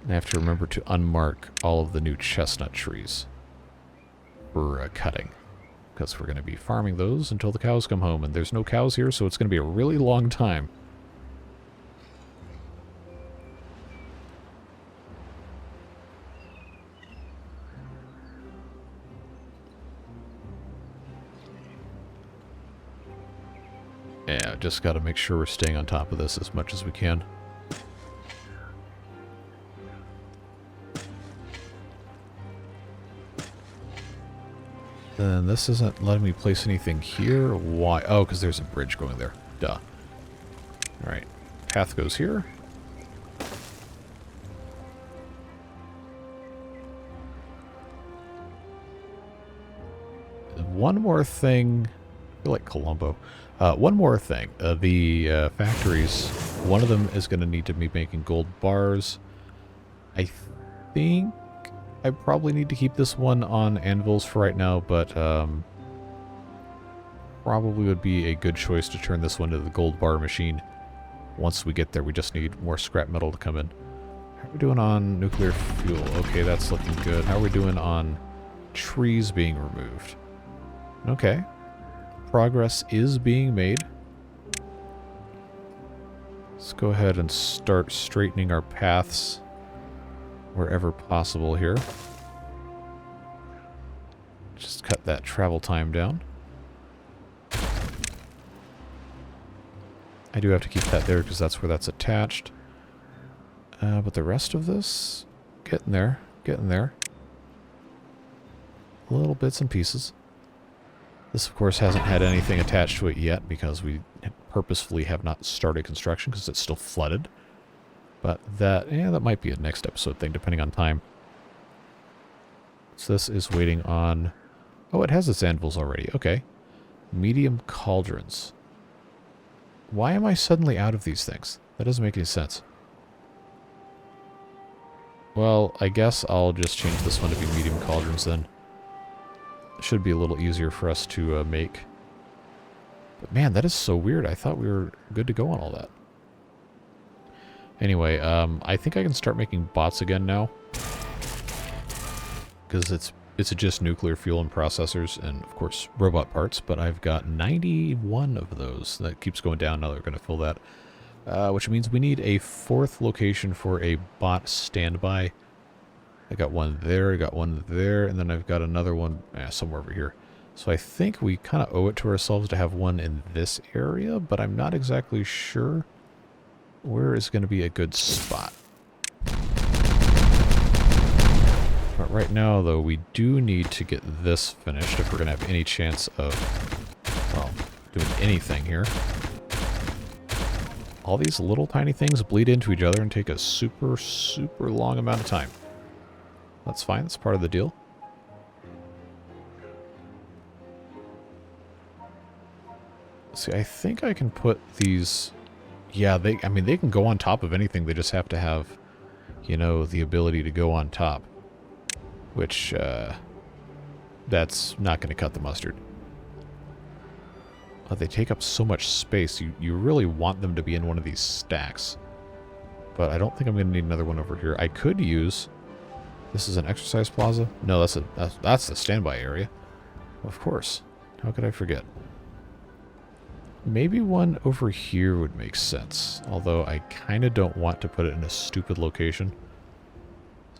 I have to remember to unmark all of the new chestnut trees for cutting, because we're going to be farming those until the cows come home, and there's no cows here, so it's going to be a really long time. Yeah, just got to make sure we're staying on top of this as much as we can. Then this isn't letting me place anything here. Why? Oh, because there's a bridge going there. Duh. Alright. Path goes here. One more thing. I feel like Columbo. One more thing. The factories, one of them is going to need to be making gold bars. I think I probably need to keep this one on anvils for right now, but probably would be a good choice to turn this one to the gold bar machine. Once we get there, we just need more scrap metal to come in. How are we doing on nuclear fuel? Okay, that's looking good. How are we doing on trees being removed? Okay. Progress is being made. Let's go ahead and start straightening our paths wherever possible here. Just cut that travel time down. I do have to keep that there because that's where that's attached. But the rest of this, getting there, getting there. Little bits and pieces. This, of course, hasn't had anything attached to it yet because we purposefully have not started construction because it's still flooded. But that, yeah, that might be a next episode thing, depending on time. So this is waiting on... Oh, it has its anvils already. Okay. Medium cauldrons. Why am I suddenly out of these things? That doesn't make any sense. Well, I guess I'll just change this one to be medium cauldrons then. Should be a little easier for us to make. But man, that is so weird. I thought we were good to go on all that. Anyway, I think I can start making bots again now. Because it's just nuclear fuel and processors and, of course, robot parts. But I've got 91 of those. That keeps going down now. They're going to fill that. Which means we need a 4th location for a bot standby. I got one there, I got one there, and then I've got another one somewhere over here. So I think we kind of owe it to ourselves to have one in this area, but I'm not exactly sure where is going to be a good spot. But right now, though, we do need to get this finished if we're going to have any chance of, well, doing anything here. all these little tiny things bleed into each other and take a super, super long amount of time. That's fine. That's part of the deal. See, I think I can put these... Yeah, I mean, they can go on top of anything. They just have to have, you know, the ability to go on top. Which, that's not going to cut the mustard. But they take up so much space. You really want them to be in one of these stacks. But I don't think I'm going to need another one over here. I could use... This is an exercise plaza? No, that's the standby area. Of course. How could I forget? Maybe one over here would make sense. Although I kind of don't want to put it in a stupid location.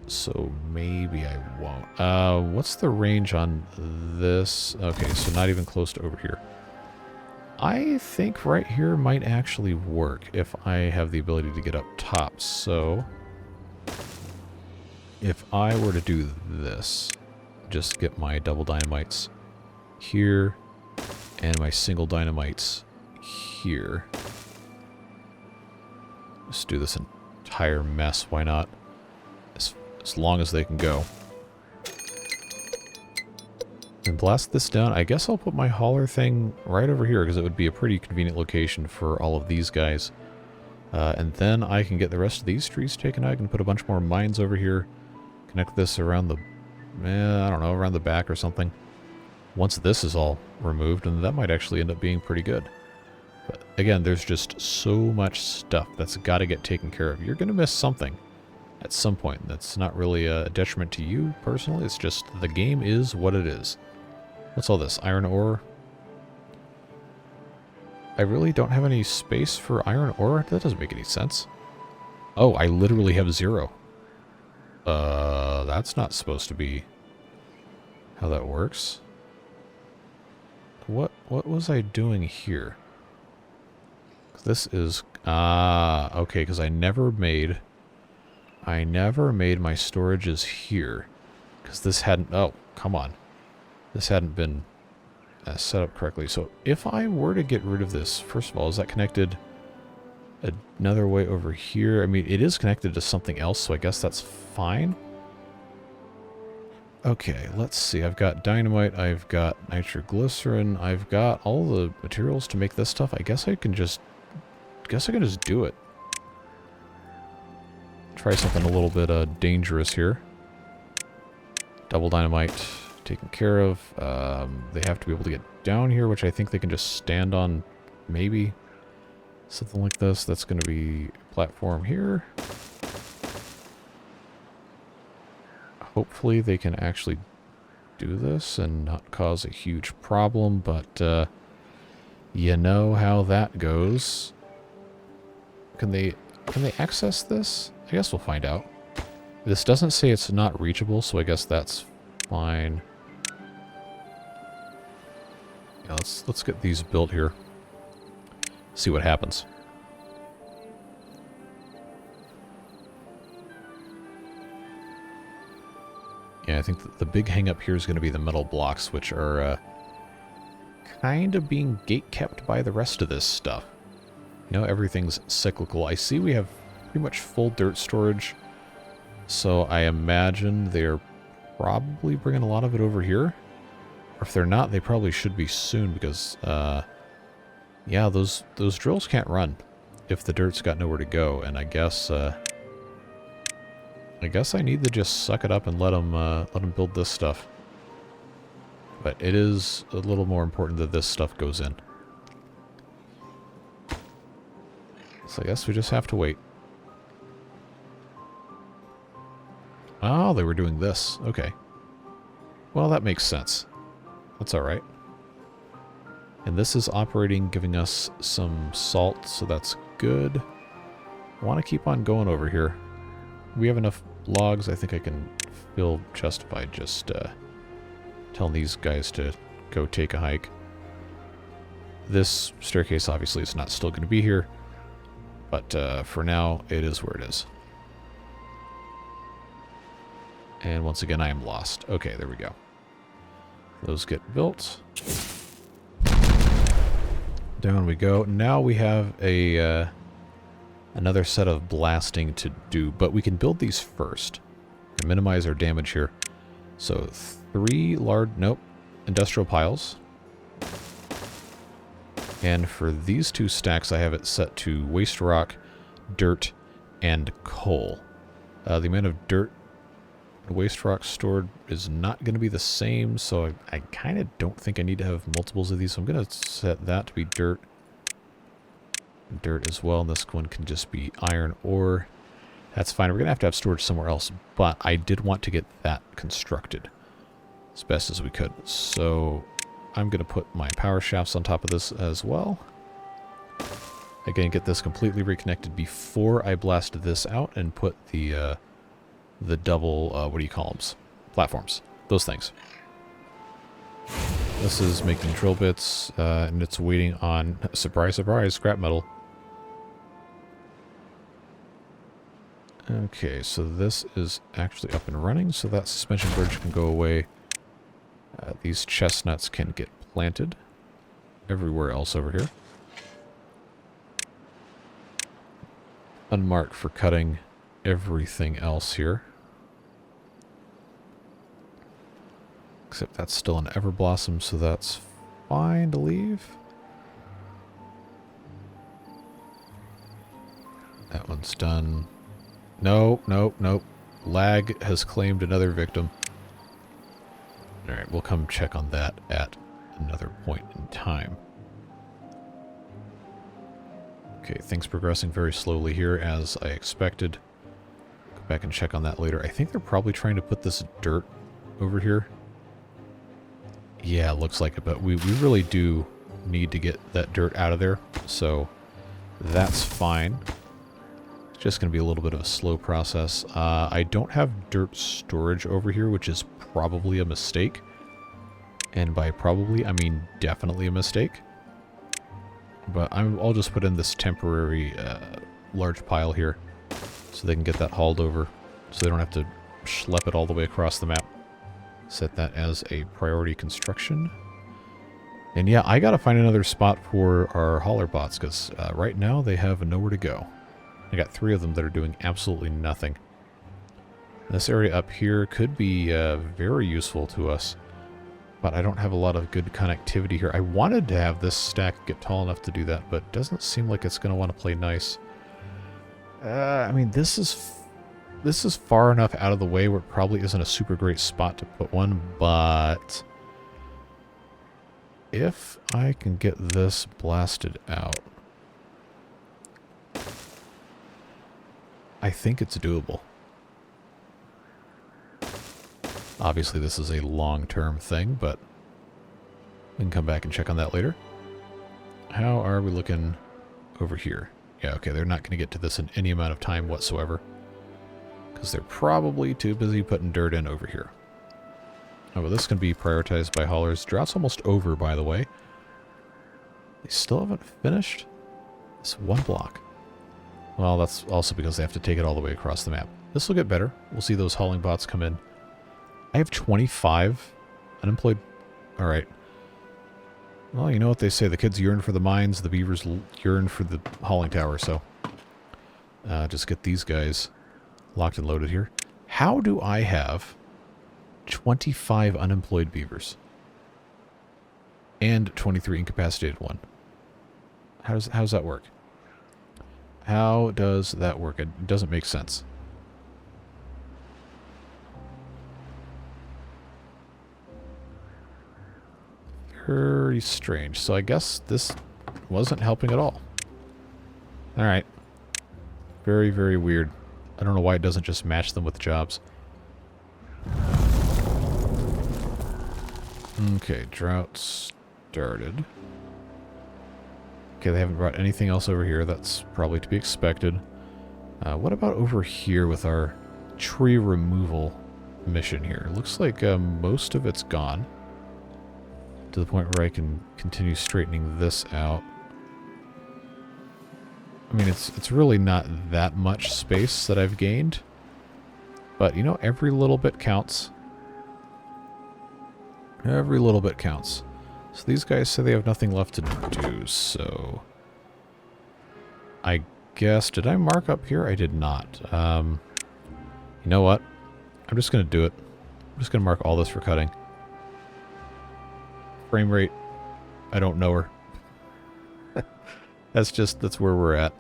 So maybe I won't. What's the range on this? Okay, so not even close to over here. I think right here might actually work if I have the ability to get up top. So if I were to do this, just get my double dynamites here and my single dynamites here. Just do this entire mess, why not? As long as they can go. And blast this down. I guess I'll put my hauler thing right over here because it would be a pretty convenient location for all of these guys. And then I can get the rest of these trees taken out. I can put a bunch more mines over here. Connect this around the... I don't know, around the back or something. Once this is all removed, and that might actually end up being pretty good. But again, there's just so much stuff that's got to get taken care of. You're going to miss something at some point. That's not really a detriment to you personally. It's just the game is what it is. What's all this? Iron ore? I really don't have any space for iron ore? That doesn't make any sense. Oh, I literally have 0. That's not supposed to be how that works. What was I doing here? This is... okay, because I never made my storages here. Because this hadn't... Oh, come on. This hadn't been set up correctly. So if I were to get rid of this, first of all, is that connected another way over here? I mean, it is connected to something else, so I guess that's fine. Okay, let's see. I've got dynamite, I've got nitroglycerin, I've got all the materials to make this stuff. I guess I can just do it. Try something a little bit dangerous here. Double dynamite taken care of. They have to be able to get down here, which I think they can just stand on, maybe. Something like this. That's going to be a platform here. Hopefully they can actually do this and not cause a huge problem, but you know how that goes. Can they access this? I guess we'll find out. This doesn't say it's not reachable, so I guess that's fine. Yeah, let's get these built here. See what happens. Yeah, I think the big hang up here is going to be the metal blocks, which are kind of being gate-kept by the rest of this stuff. You know, everything's cyclical. I see we have pretty much full dirt storage, so I imagine they're probably bringing a lot of it over here. Or if they're not, they probably should be soon, because, yeah, those drills can't run if the dirt's got nowhere to go, and I guess I need to just suck it up and let them build this stuff. But it is a little more important that this stuff goes in. So I guess we just have to wait. Oh, they were doing this. Okay. Well, that makes sense. That's alright. And this is operating, giving us some salt, so that's good. I want to keep on going over here. We have enough logs. I think I can feel justified just telling these guys to go take a hike. This staircase, obviously, is not still going to be here. But for now, it is where it is. And once again, I am lost. Okay, there we go. Those get built. Down we go. Now we have a another set of blasting to do, but we can build these first and minimize our damage here. So 3 large, nope, industrial piles. And for these 2 stacks, I have it set to waste rock, dirt, and coal. The amount of dirt and waste rock stored is not going to be the same, so I kind of don't think I need to have multiples of these. So I'm going to set that to be dirt. Dirt as well, and this one can just be iron ore. That's fine. We're going to have storage somewhere else, but I did want to get that constructed as best as we could. So I'm going to put my power shafts on top of this as well. Again, get this completely reconnected before I blast this out and put the double, what do you call them? Platforms. Those things. This is making drill bits, and it's waiting on, surprise, surprise, scrap metal. Okay, so this is actually up and running, so that suspension bridge can go away. These chestnuts can get planted everywhere else over here. Unmarked for cutting everything else here. Except that's still an Everblossom, so that's fine to leave. That one's done. No, nope, nope. Lag has claimed another victim. Alright, we'll come check on that at another point in time. Okay, things progressing very slowly here, as I expected. Go back and check on that later. I think they're probably trying to put this dirt over here. Yeah, looks like it, but we really do need to get that dirt out of there, so that's fine. It's just going to be a little bit of a slow process. I don't have dirt storage over here, which is probably a mistake. And by probably, I mean definitely a mistake. But I'll just put in this temporary large pile here so they can get that hauled over, so they don't have to schlep it all the way across the map. Set that as a priority construction. And yeah, I gotta find another spot for our hauler bots, because right now they have nowhere to go. I got 3 of them that are doing absolutely nothing. This area up here could be very useful to us, but I don't have a lot of good connectivity here. I wanted to have this stack get tall enough to do that, but it doesn't seem like it's going to want to play nice. I mean, this is far enough out of the way where it probably isn't a super great spot to put one, but if I can get this blasted out, I think it's doable. Obviously, this is a long-term thing, but we can come back and check on that later. How are we looking over here? Yeah, okay, they're not going to get to this in any amount of time whatsoever, because they're probably too busy putting dirt in over here. Oh, well, this can be prioritized by haulers. Drought's almost over, by the way. They still haven't finished this one block. Well, that's also because they have to take it all the way across the map. This will get better. We'll see those hauling bots come in. I have 25 unemployed. Alright. Well, you know what they say. The kids yearn for the mines, the beavers yearn for the hauling tower, so just get these guys locked and loaded here. How do I have 25 unemployed beavers? And 23 incapacitated one. How does that work? How does that work? It doesn't make sense. Very strange. So I guess this wasn't helping at all. Alright. Very, very weird. I don't know why it doesn't just match them with jobs. Okay, drought started. Okay, they haven't brought anything else over here. That's probably to be expected. What about over here with our tree removal mission here? Looks like most of it's gone. To the point where I can continue straightening this out. I mean, it's really not that much space that I've gained. But, you know, every little bit counts. Every little bit counts. So these guys say they have nothing left to do, so I guess, did I mark up here? I did not. You know what? I'm just going to do it. I'm just going to mark all this for cutting. Frame rate, I don't know her. That's where we're at.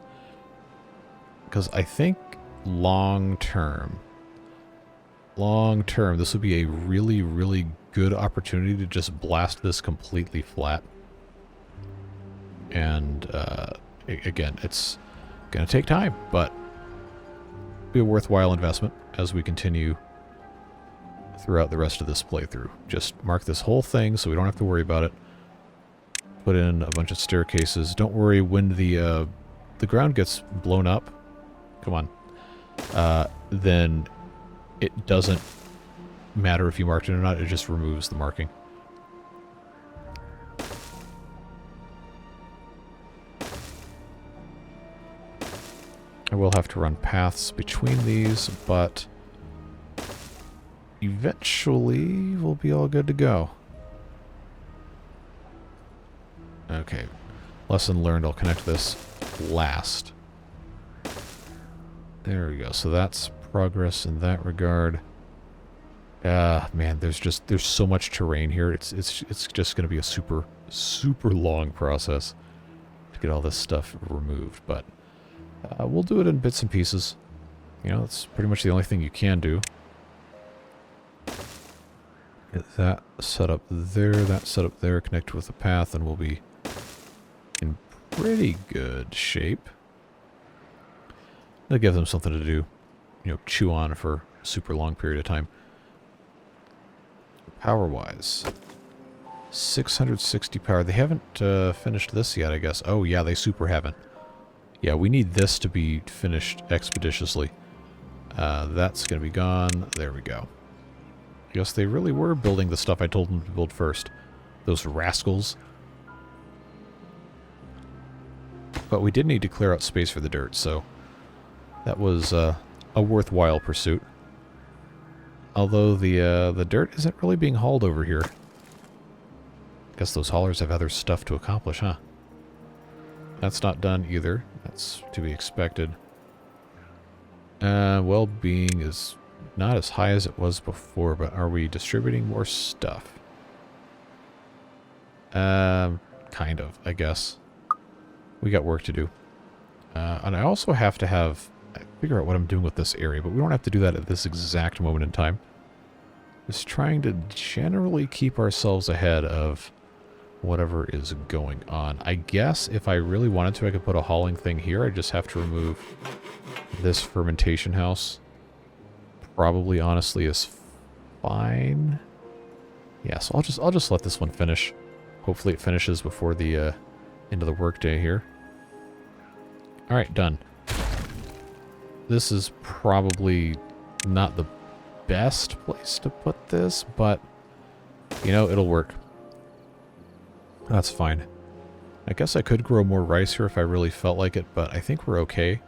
Because I think long term, this would be a really, really good opportunity to just blast this completely flat. And again, it's going to take time, but be a worthwhile investment as we continue throughout the rest of this playthrough. Just mark this whole thing so we don't have to worry about it. Put in a bunch of staircases. Don't worry when the ground gets blown up. Come on. Then it doesn't matter if you marked it or not. It just removes the marking. I will have to run paths between these, but eventually we'll be all good to go. Okay. Lesson learned. I'll connect this last. There we go. So that's progress in that regard. Man, there's so much terrain here. It's just going to be a super long process to get all this stuff removed, but we'll do it in bits and pieces. You know, it's pretty much the only thing you can do. Get that set up there, that set up there, connect with the path, and we'll be in pretty good shape. That'll give them something to do, you know, chew on for a super long period of time. Power-wise, 660 power. They haven't finished this yet, I guess. Oh, yeah, they super haven't. Yeah, we need this to be finished expeditiously. That's going to be gone. There we go. I guess they really were building the stuff I told them to build first. Those rascals. But we did need to clear out space for the dirt, so that was a worthwhile pursuit. Although the dirt isn't really being hauled over here. Guess those haulers have other stuff to accomplish, huh? That's not done either. That's to be expected. Well-being is not as high as it was before, but are we distributing more stuff? Kind of, I guess. We got work to do. And I also have to figure out what I'm doing with this area, but we don't have to do that at this exact moment in time. Just trying to generally keep ourselves ahead of whatever is going on. I guess if I really wanted to, I could put a hauling thing here. I just have to remove this fermentation house. Probably, honestly, is fine. Yeah, so I'll just let this one finish. Hopefully it finishes before the end of the workday here. All right, done. This is probably not the best place to put this, but you know, it'll work. That's fine. I guess I could grow more rice here if I really felt like it, but I think we're okay.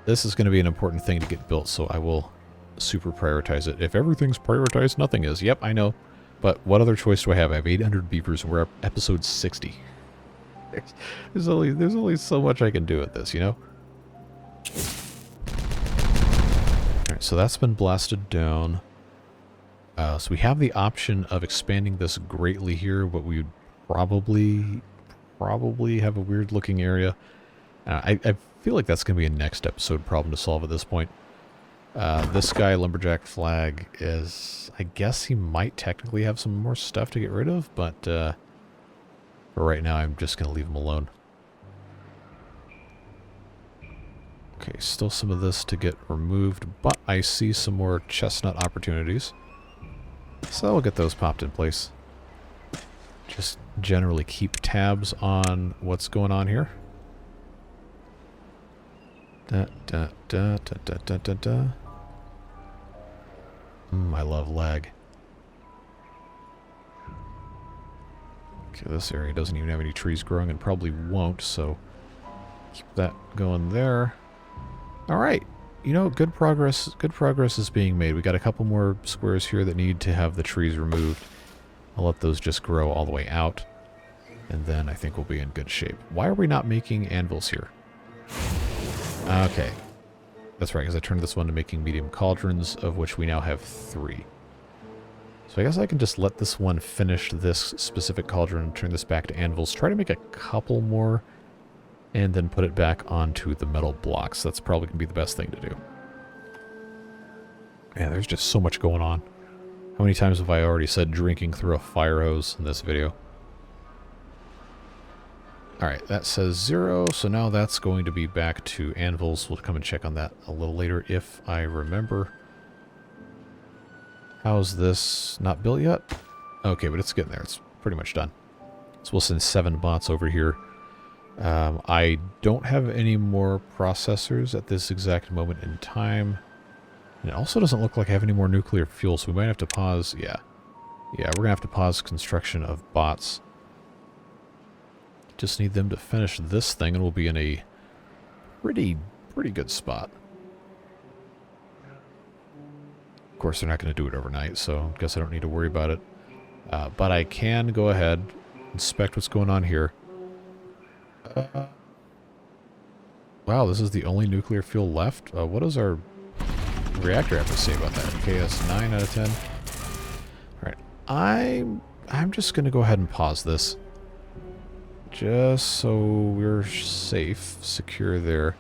This is going to be an important thing to get built, so I will super prioritize it. If everything's prioritized, nothing is. Yep, I know. But what other choice do I have? I have 800 beavers and we're at episode 60. There's only so much I can do with this, you know? Alright, so that's been blasted down. So we have the option of expanding this greatly here, but we would probably have a weird looking area. I feel like that's going to be a next episode problem to solve at this point. This guy, Lumberjack Flag, is... I guess he might technically have some more stuff to get rid of, but for right now I'm just going to leave him alone. Okay, still some of this to get removed, but I see some more chestnut opportunities. So I'll get those popped in place. Just generally keep tabs on what's going on here. I love lag. Okay, this area doesn't even have any trees growing and probably won't, so keep that going there. Alright, you know, good progress is being made. We got a couple more squares here that need to have the trees removed. I'll let those just grow all the way out, and then I think we'll be in good shape. Why are we not making anvils here? Okay. That's right, because I turned this one to making medium cauldrons, of which we now have 3. So I guess I can just let this one finish this specific cauldron, turn this back to anvils, try to make a couple more, and then put it back onto the metal blocks. That's probably going to be the best thing to do. Man, there's just so much going on. How many times have I already said drinking through a fire hose in this video? Alright, that says 0, so now that's going to be back to anvils. We'll come and check on that a little later if I remember. How's this not built yet? Okay, but it's getting there. It's pretty much done. So we'll send 7 bots over here. I don't have any more processors at this exact moment in time. And it also doesn't look like I have any more nuclear fuel, so we might have to pause. Yeah, we're going to have to pause construction of bots. Just need them to finish this thing, and we'll be in a pretty good spot. Of course, they're not going to do it overnight, so I guess I don't need to worry about it. But I can go ahead, inspect what's going on here. Wow, this is the only nuclear fuel left? What does our reactor have to say about that? KS 9 out of 10. Alright, I'm just going to go ahead and pause this. Just so we're safe, secure there.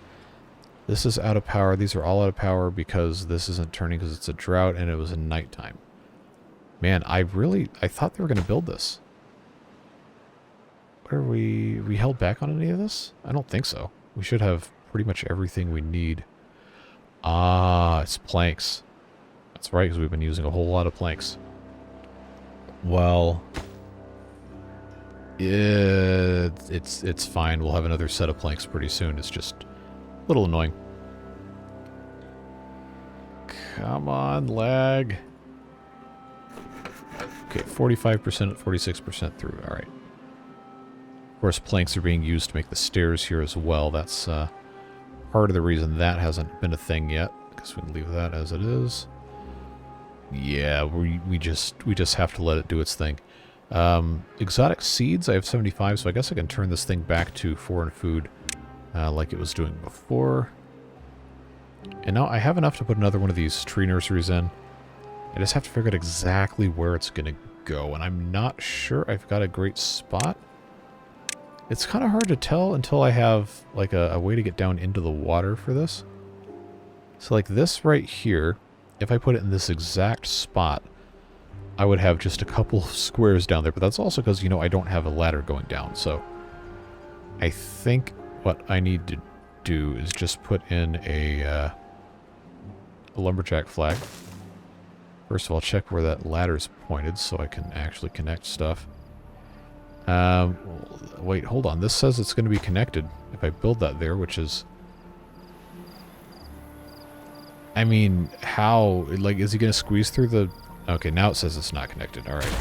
This is out of power. These are all out of power because this isn't turning because it's a drought and it was in nighttime. Man, I thought they were going to build this. What are we held back on any of this? I don't think so. We should have pretty much everything we need. Ah, it's planks. That's right, because we've been using a whole lot of planks. Well, it's fine. We'll have another set of planks pretty soon. It's just a little annoying. Come on, lag. Okay, 45% at 46% through. All right. Of course, planks are being used to make the stairs here as well. That's part of the reason that hasn't been a thing yet. Because we can leave that as it is. Yeah, we just have to let it do its thing. Exotic seeds, I have 75, so I guess I can turn this thing back to foreign food like it was doing before. And now I have enough to put another one of these tree nurseries in. I just have to figure out exactly where it's going to go, and I'm not sure I've got a great spot. It's kind of hard to tell until I have like a way to get down into the water for this. So like this right here, if I put it in this exact spot, I would have just a couple of squares down there, but that's also because, you know, I don't have a ladder going down. So I think what I need to do is just put in a lumberjack flag. First of all, check where that ladder's pointed so I can actually connect stuff. Wait, hold on. This says it's going to be connected if I build that there, which is... I mean, how? Like, is he going to squeeze through the... Okay, now it says it's not connected. All right.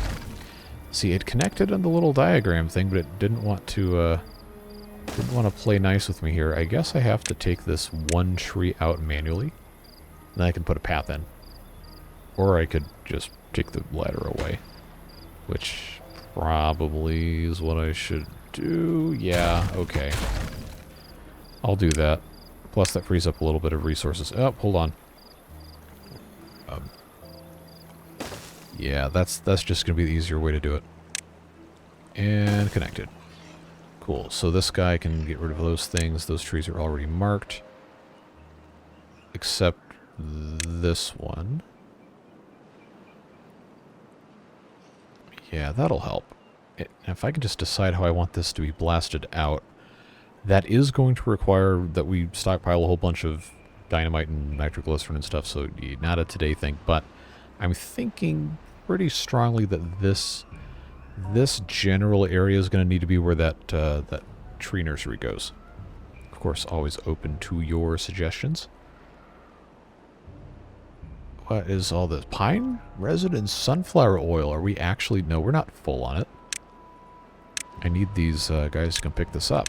See, it connected on the little diagram thing, but it didn't want to play nice with me here. I guess I have to take this one tree out manually. Then I can put a path in. Or I could just take the ladder away. Which probably is what I should do. Yeah, okay. I'll do that. Plus that frees up a little bit of resources. Oh, hold on. Yeah, that's just going to be the easier way to do it. And connected. Cool. So this guy can get rid of those things. Those trees are already marked. Except this one. Yeah, that'll help. If I can just decide how I want this to be blasted out, that is going to require that we stockpile a whole bunch of dynamite and nitroglycerin and stuff, so not a today thing, but I'm thinking pretty strongly that this general area is going to need to be where that tree nursery goes. Of course, always open to your suggestions. What is all this? Pine resin and sunflower oil. Are we actually... No, we're not full on it. I need these guys to come pick this up.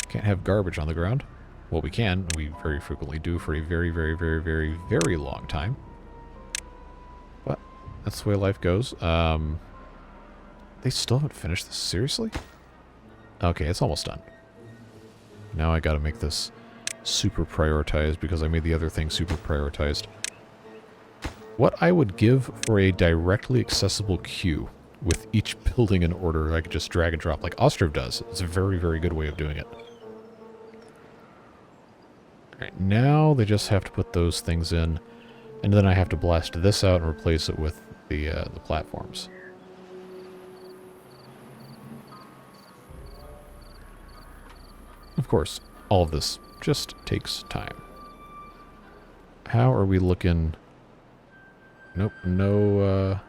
Can't have garbage on the ground. Well, we can. We very frequently do for a very, very, very, very, very long time. But that's the way life goes. They still haven't finished this? Seriously? Okay, it's almost done. Now I gotta make this super prioritized because I made the other thing super prioritized. What I would give for a directly accessible queue with each building in order, I could just drag and drop like Ostrov does. It's a very, very good way of doing it. Alright, now they just have to put those things in, and then I have to blast this out and replace it with the platforms. Of course, all of this just takes time. How are we looking? Nope, no,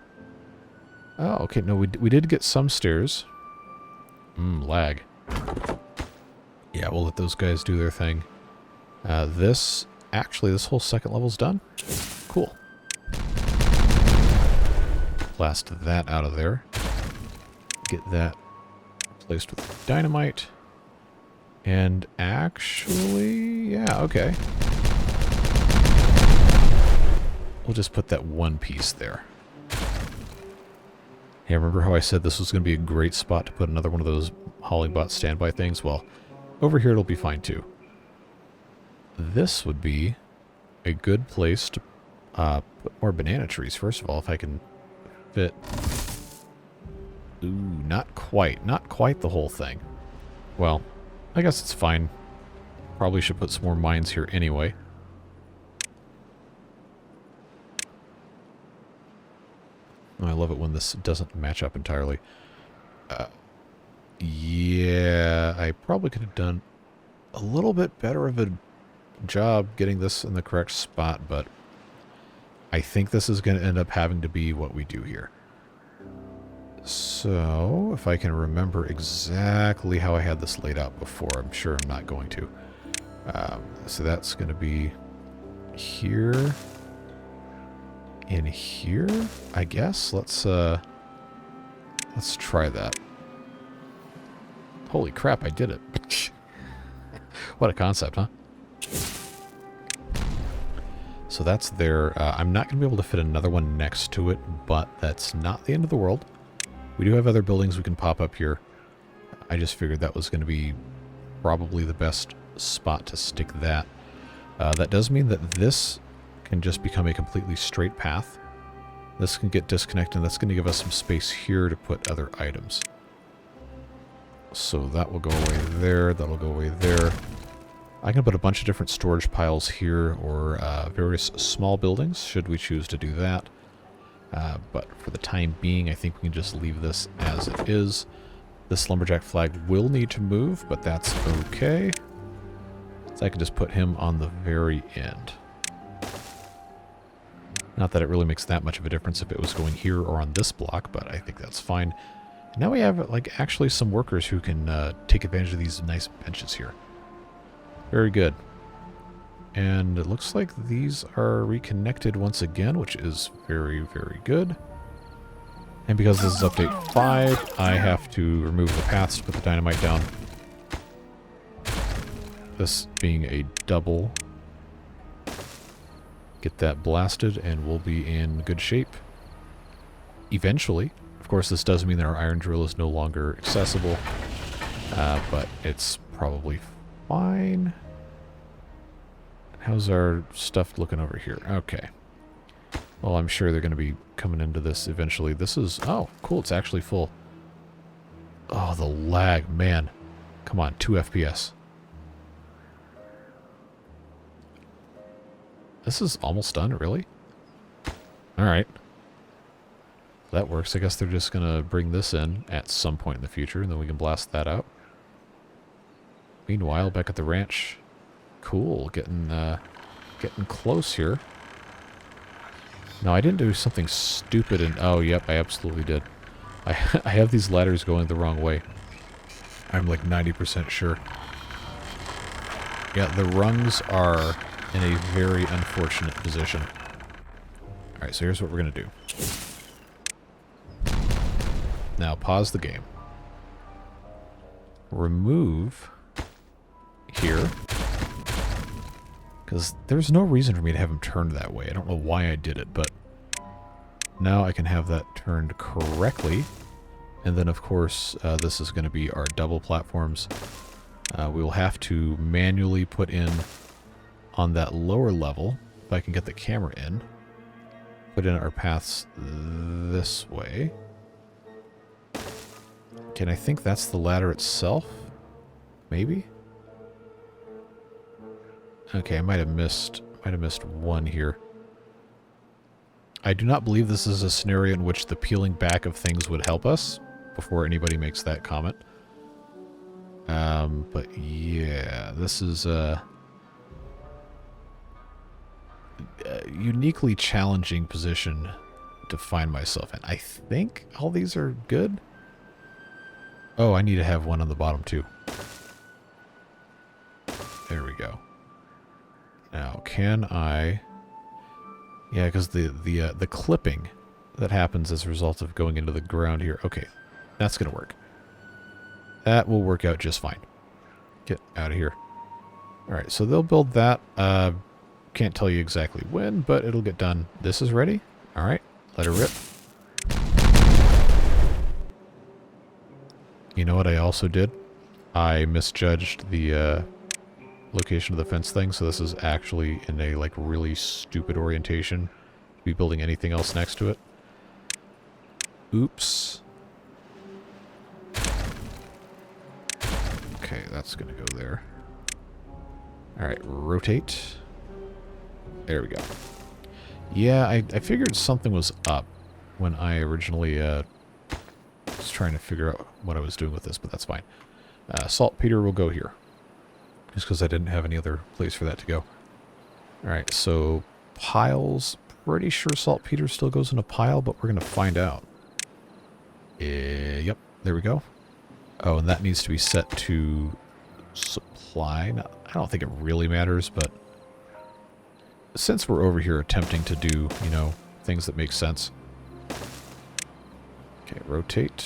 oh, okay, no, we did get some stairs. Lag. Yeah, we'll let those guys do their thing. This whole second level's done. Cool. Blast that out of there. Get that replaced with dynamite. And actually, yeah, okay. We'll just put that one piece there. Hey, remember how I said this was going to be a great spot to put another one of those Hollingbot standby things? Well, over here it'll be fine too. This would be a good place to put more banana trees. First of all, if I can fit... Ooh, not quite. Not quite the whole thing. Well, I guess it's fine. Probably should put some more mines here anyway. Oh, I love it when this doesn't match up entirely. Yeah, I probably could have done a little bit better of a job getting this in the correct spot, but I think this is going to end up having to be what we do here. So, if I can remember exactly how I had this laid out before, I'm sure I'm not going to. So that's going to be here, in here, I guess. Let's try that. Holy crap, I did it. What a concept, huh? So that's there. I'm not going to be able to fit another one next to it, but that's not the end of the world. We do have other buildings we can pop up here. I just figured that was going to be probably the best spot to stick that. That does mean that this can just become a completely straight path. This can get disconnected, and that's going to give us some space here to put other items. So that will go away there, that'll go away there. I can put a bunch of different storage piles here, or various small buildings, should we choose to do that. But for the time being, I think we can just leave this as it is. This lumberjack flag will need to move, but that's okay. So I can just put him on the very end. Not that it really makes that much of a difference if it was going here or on this block, but I think that's fine. And now we have, like, actually some workers who can take advantage of these nice benches here. Very good. And it looks like these are reconnected once again, which is very, very good. And because this is update 5, I have to remove the paths to put the dynamite down. This being a double. Get that blasted and we'll be in good shape. Eventually. Of course, this does mean that our iron drill is no longer accessible. But it's probably fine. How's our stuff looking over here? Okay. Well, I'm sure they're going to be coming into this eventually. This is... Oh, cool. It's actually full. Oh, the lag. Man. Come on. 2 FPS. This is almost done, really? Alright. That works. I guess they're just going to bring this in at some point in the future, and then we can blast that out. Meanwhile, back at the ranch... Cool, getting close here. No, I didn't do something stupid and... Oh, yep, I absolutely did. I have these ladders going the wrong way. I'm like 90% sure. Yeah, the rungs are in a very unfortunate position. Alright, so here's what we're going to do. Now, pause the game. Remove here. Because there's no reason for me to have them turned that way. I don't know why I did it, but now I can have that turned correctly. And then, of course, this is going to be our double platforms. We will have to manually put in on that lower level, if I can get the camera in, put in our paths this way. Okay, and I think that's the ladder itself. Maybe? Okay, I might have missed one here. I do not believe this is a scenario in which the peeling back of things would help us, before anybody makes that comment. But yeah, this is a uniquely challenging position to find myself in. I think all these are good. Oh, I need to have one on the bottom too. There we go. Now, can I... Yeah, because the clipping that happens as a result of going into the ground here. Okay, that's going to work. That will work out just fine. Get out of here. Alright, so they'll build that. Can't tell you exactly when, but it'll get done. This is ready. Alright, let her rip. You know what I also did? I misjudged the location of the fence thing, so this is actually in a like really stupid orientation to be building anything else next to it. Oops. Okay, that's gonna go there. Alright, rotate. There we go. Yeah, I figured something was up when I originally was trying to figure out what I was doing with this, but that's fine. Saltpeter will go here. Just because I didn't have any other place for that to go. Alright, so piles. Pretty sure saltpeter still goes in a pile, but we're going to find out. Yep, there we go. Oh, and that needs to be set to supply. Now, I don't think it really matters, but since we're over here attempting to do, you know, things that make sense. Okay, rotate.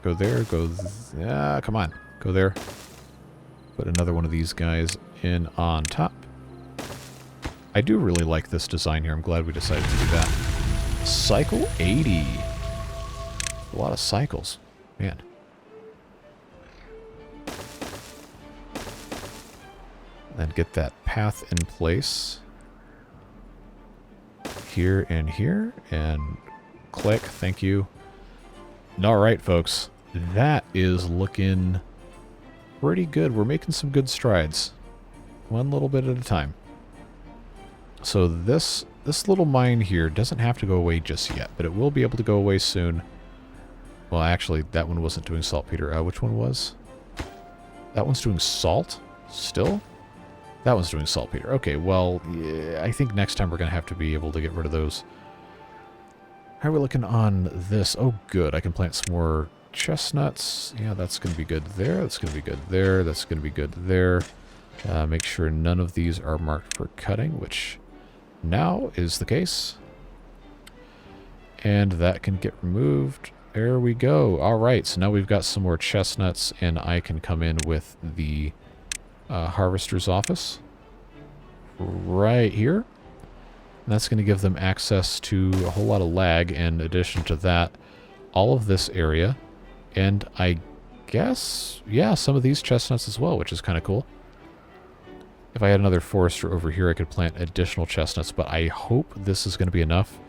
Go there, go... Yeah, come on. Go there. Put another one of these guys in on top. I do really like this design here. I'm glad we decided to do that. Cycle 80. A lot of cycles. Man. Then get that path in place. Here and here. And click. Thank you. Alright, folks. That is looking... pretty good. We're making some good strides. One little bit at a time. So this little mine here doesn't have to go away just yet, but it will be able to go away soon. Well, actually, that one wasn't doing saltpeter. Which one was? That one's doing salt? Still? That one's doing saltpeter. Okay, well, yeah, I think next time we're going to have to be able to get rid of those. How are we looking on this? Oh, good. I can plant some more chestnuts. Yeah, that's going to be good there. That's going to be good there. That's going to be good there. Make sure none of these are marked for cutting, which now is the case. And that can get removed. There we go. All right, so now we've got some more chestnuts, and I can come in with the harvester's office right here. And that's going to give them access to a whole lot of lag. In addition to that, all of this area. And I guess, yeah, some of these chestnuts as well, which is kind of cool. If I had another forester over here, I could plant additional chestnuts, but I hope this is going to be enough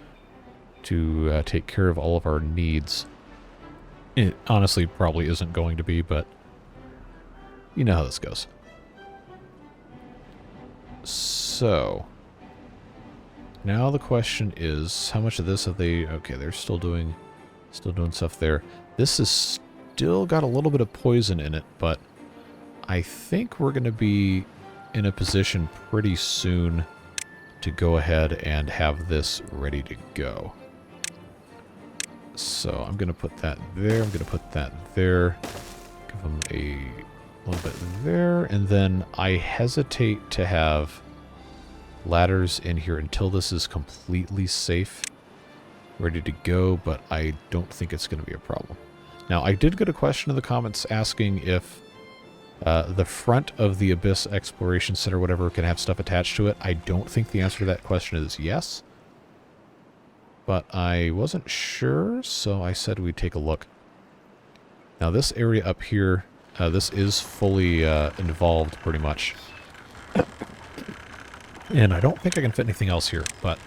to take care of all of our needs. It honestly probably isn't going to be, but you know how this goes. So, now the question is, how much of this have they... Okay, they're still doing stuff there. This has still got a little bit of poison in it, but I think we're going to be in a position pretty soon to go ahead and have this ready to go. So I'm going to put that there. I'm going to put that there. Give them a little bit there. And then I hesitate to have ladders in here until this is completely safe, ready to go, but I don't think it's going to be a problem. Now, I did get a question in the comments asking if the front of the Abyss Exploration Center, whatever, can have stuff attached to it. I don't think the answer to that question is yes. But I wasn't sure, so I said we'd take a look. Now, this area up here, this is fully involved, pretty much. And I don't think I can fit anything else here, but...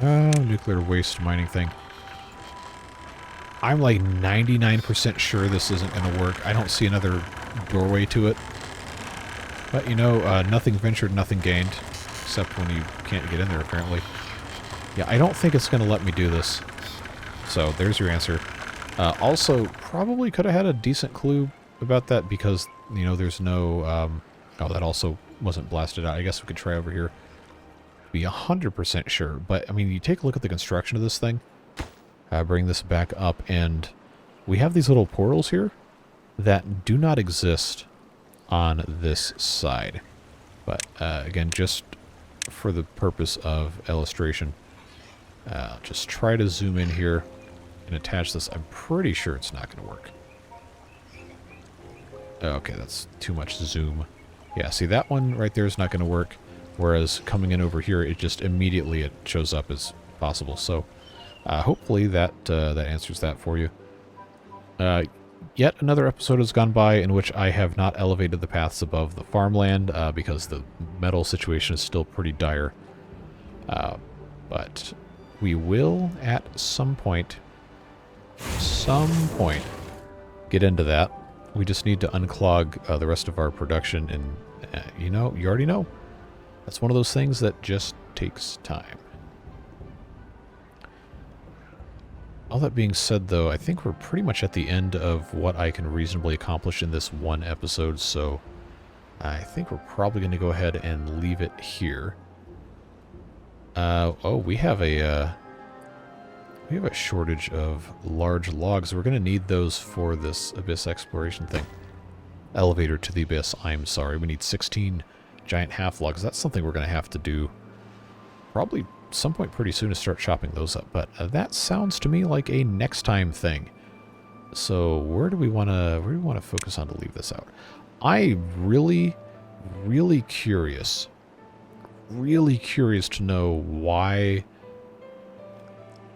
nuclear waste mining thing. I'm like 99% sure this isn't going to work. I don't see another doorway to it. But, you know, nothing ventured, nothing gained. Except when you can't get in there, apparently. Yeah, I don't think it's going to let me do this. So, there's your answer. Also, probably could have had a decent clue about that because, you know, there's no... oh, that also wasn't blasted out. I guess we could try over here. Be 100% sure. But, I mean, you take a look at the construction of this thing. Bring this back up, and we have these little portals here that do not exist on this side. But, again, just for the purpose of illustration, just try to zoom in here and attach this. I'm pretty sure it's not going to work. Okay, that's too much zoom. Yeah, see, that one right there is not going to work, whereas coming in over here, it just immediately it shows up as possible. So, hopefully that that answers that for you. Yet another episode has gone by in which I have not elevated the paths above the farmland because the metal situation is still pretty dire. But we will at some point get into that. We just need to unclog the rest of our production, and you know, you already know. That's one of those things that just takes time. All that being said, though, I think we're pretty much at the end of what I can reasonably accomplish in this one episode, so I think we're probably going to go ahead and leave it here. Oh, we have a shortage of large logs. We're going to need those for this abyss exploration thing. Elevator to the abyss, I'm sorry. We need 16 giant half logs. That's something we're going to have to do probably some point pretty soon to start chopping those up, but that sounds to me like a next time thing. So where do we want to focus on to leave this out? I'm really curious to know why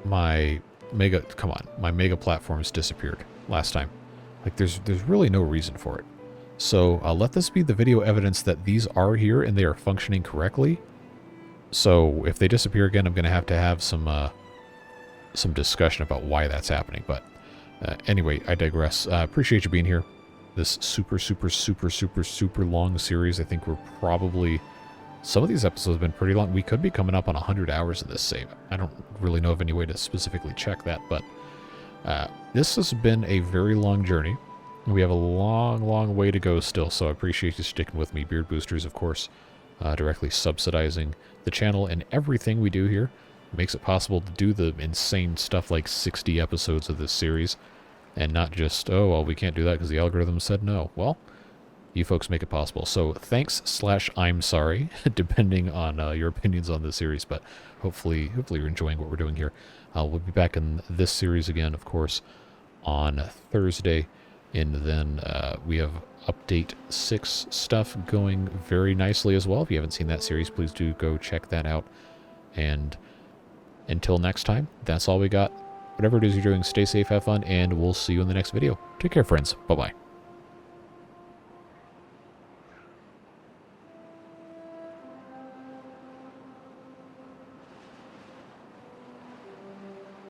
my mega platforms disappeared last time. Like there's really no reason for it. So let this be the video evidence that these are here and they are functioning correctly. So if they disappear again, I'm going to have some discussion about why that's happening. But anyway, I digress. Appreciate you being here. This super long series. I think we're probably... Some of these episodes have been pretty long. We could be coming up on 100 hours of this save. I don't really know of any way to specifically check that, but this has been a very long journey. We have a long way to go still, so I appreciate you sticking with me. Beard Boosters, of course, directly subsidizing the channel and everything we do here. It makes it possible to do the insane stuff like 60 episodes of this series, and not just, oh, well, we can't do that because the algorithm said no. Well, you folks make it possible. So thanks/I'm sorry, depending on your opinions on this series, but hopefully you're enjoying what we're doing here. We'll be back in this series again, of course, on Thursday, and then we have Update 6 stuff going very nicely as well. If you haven't seen that series, please do go check that out. And until next time, that's all we got. Whatever it is you're doing, stay safe, have fun, and we'll see you in the next video. Take care, friends. Bye-bye.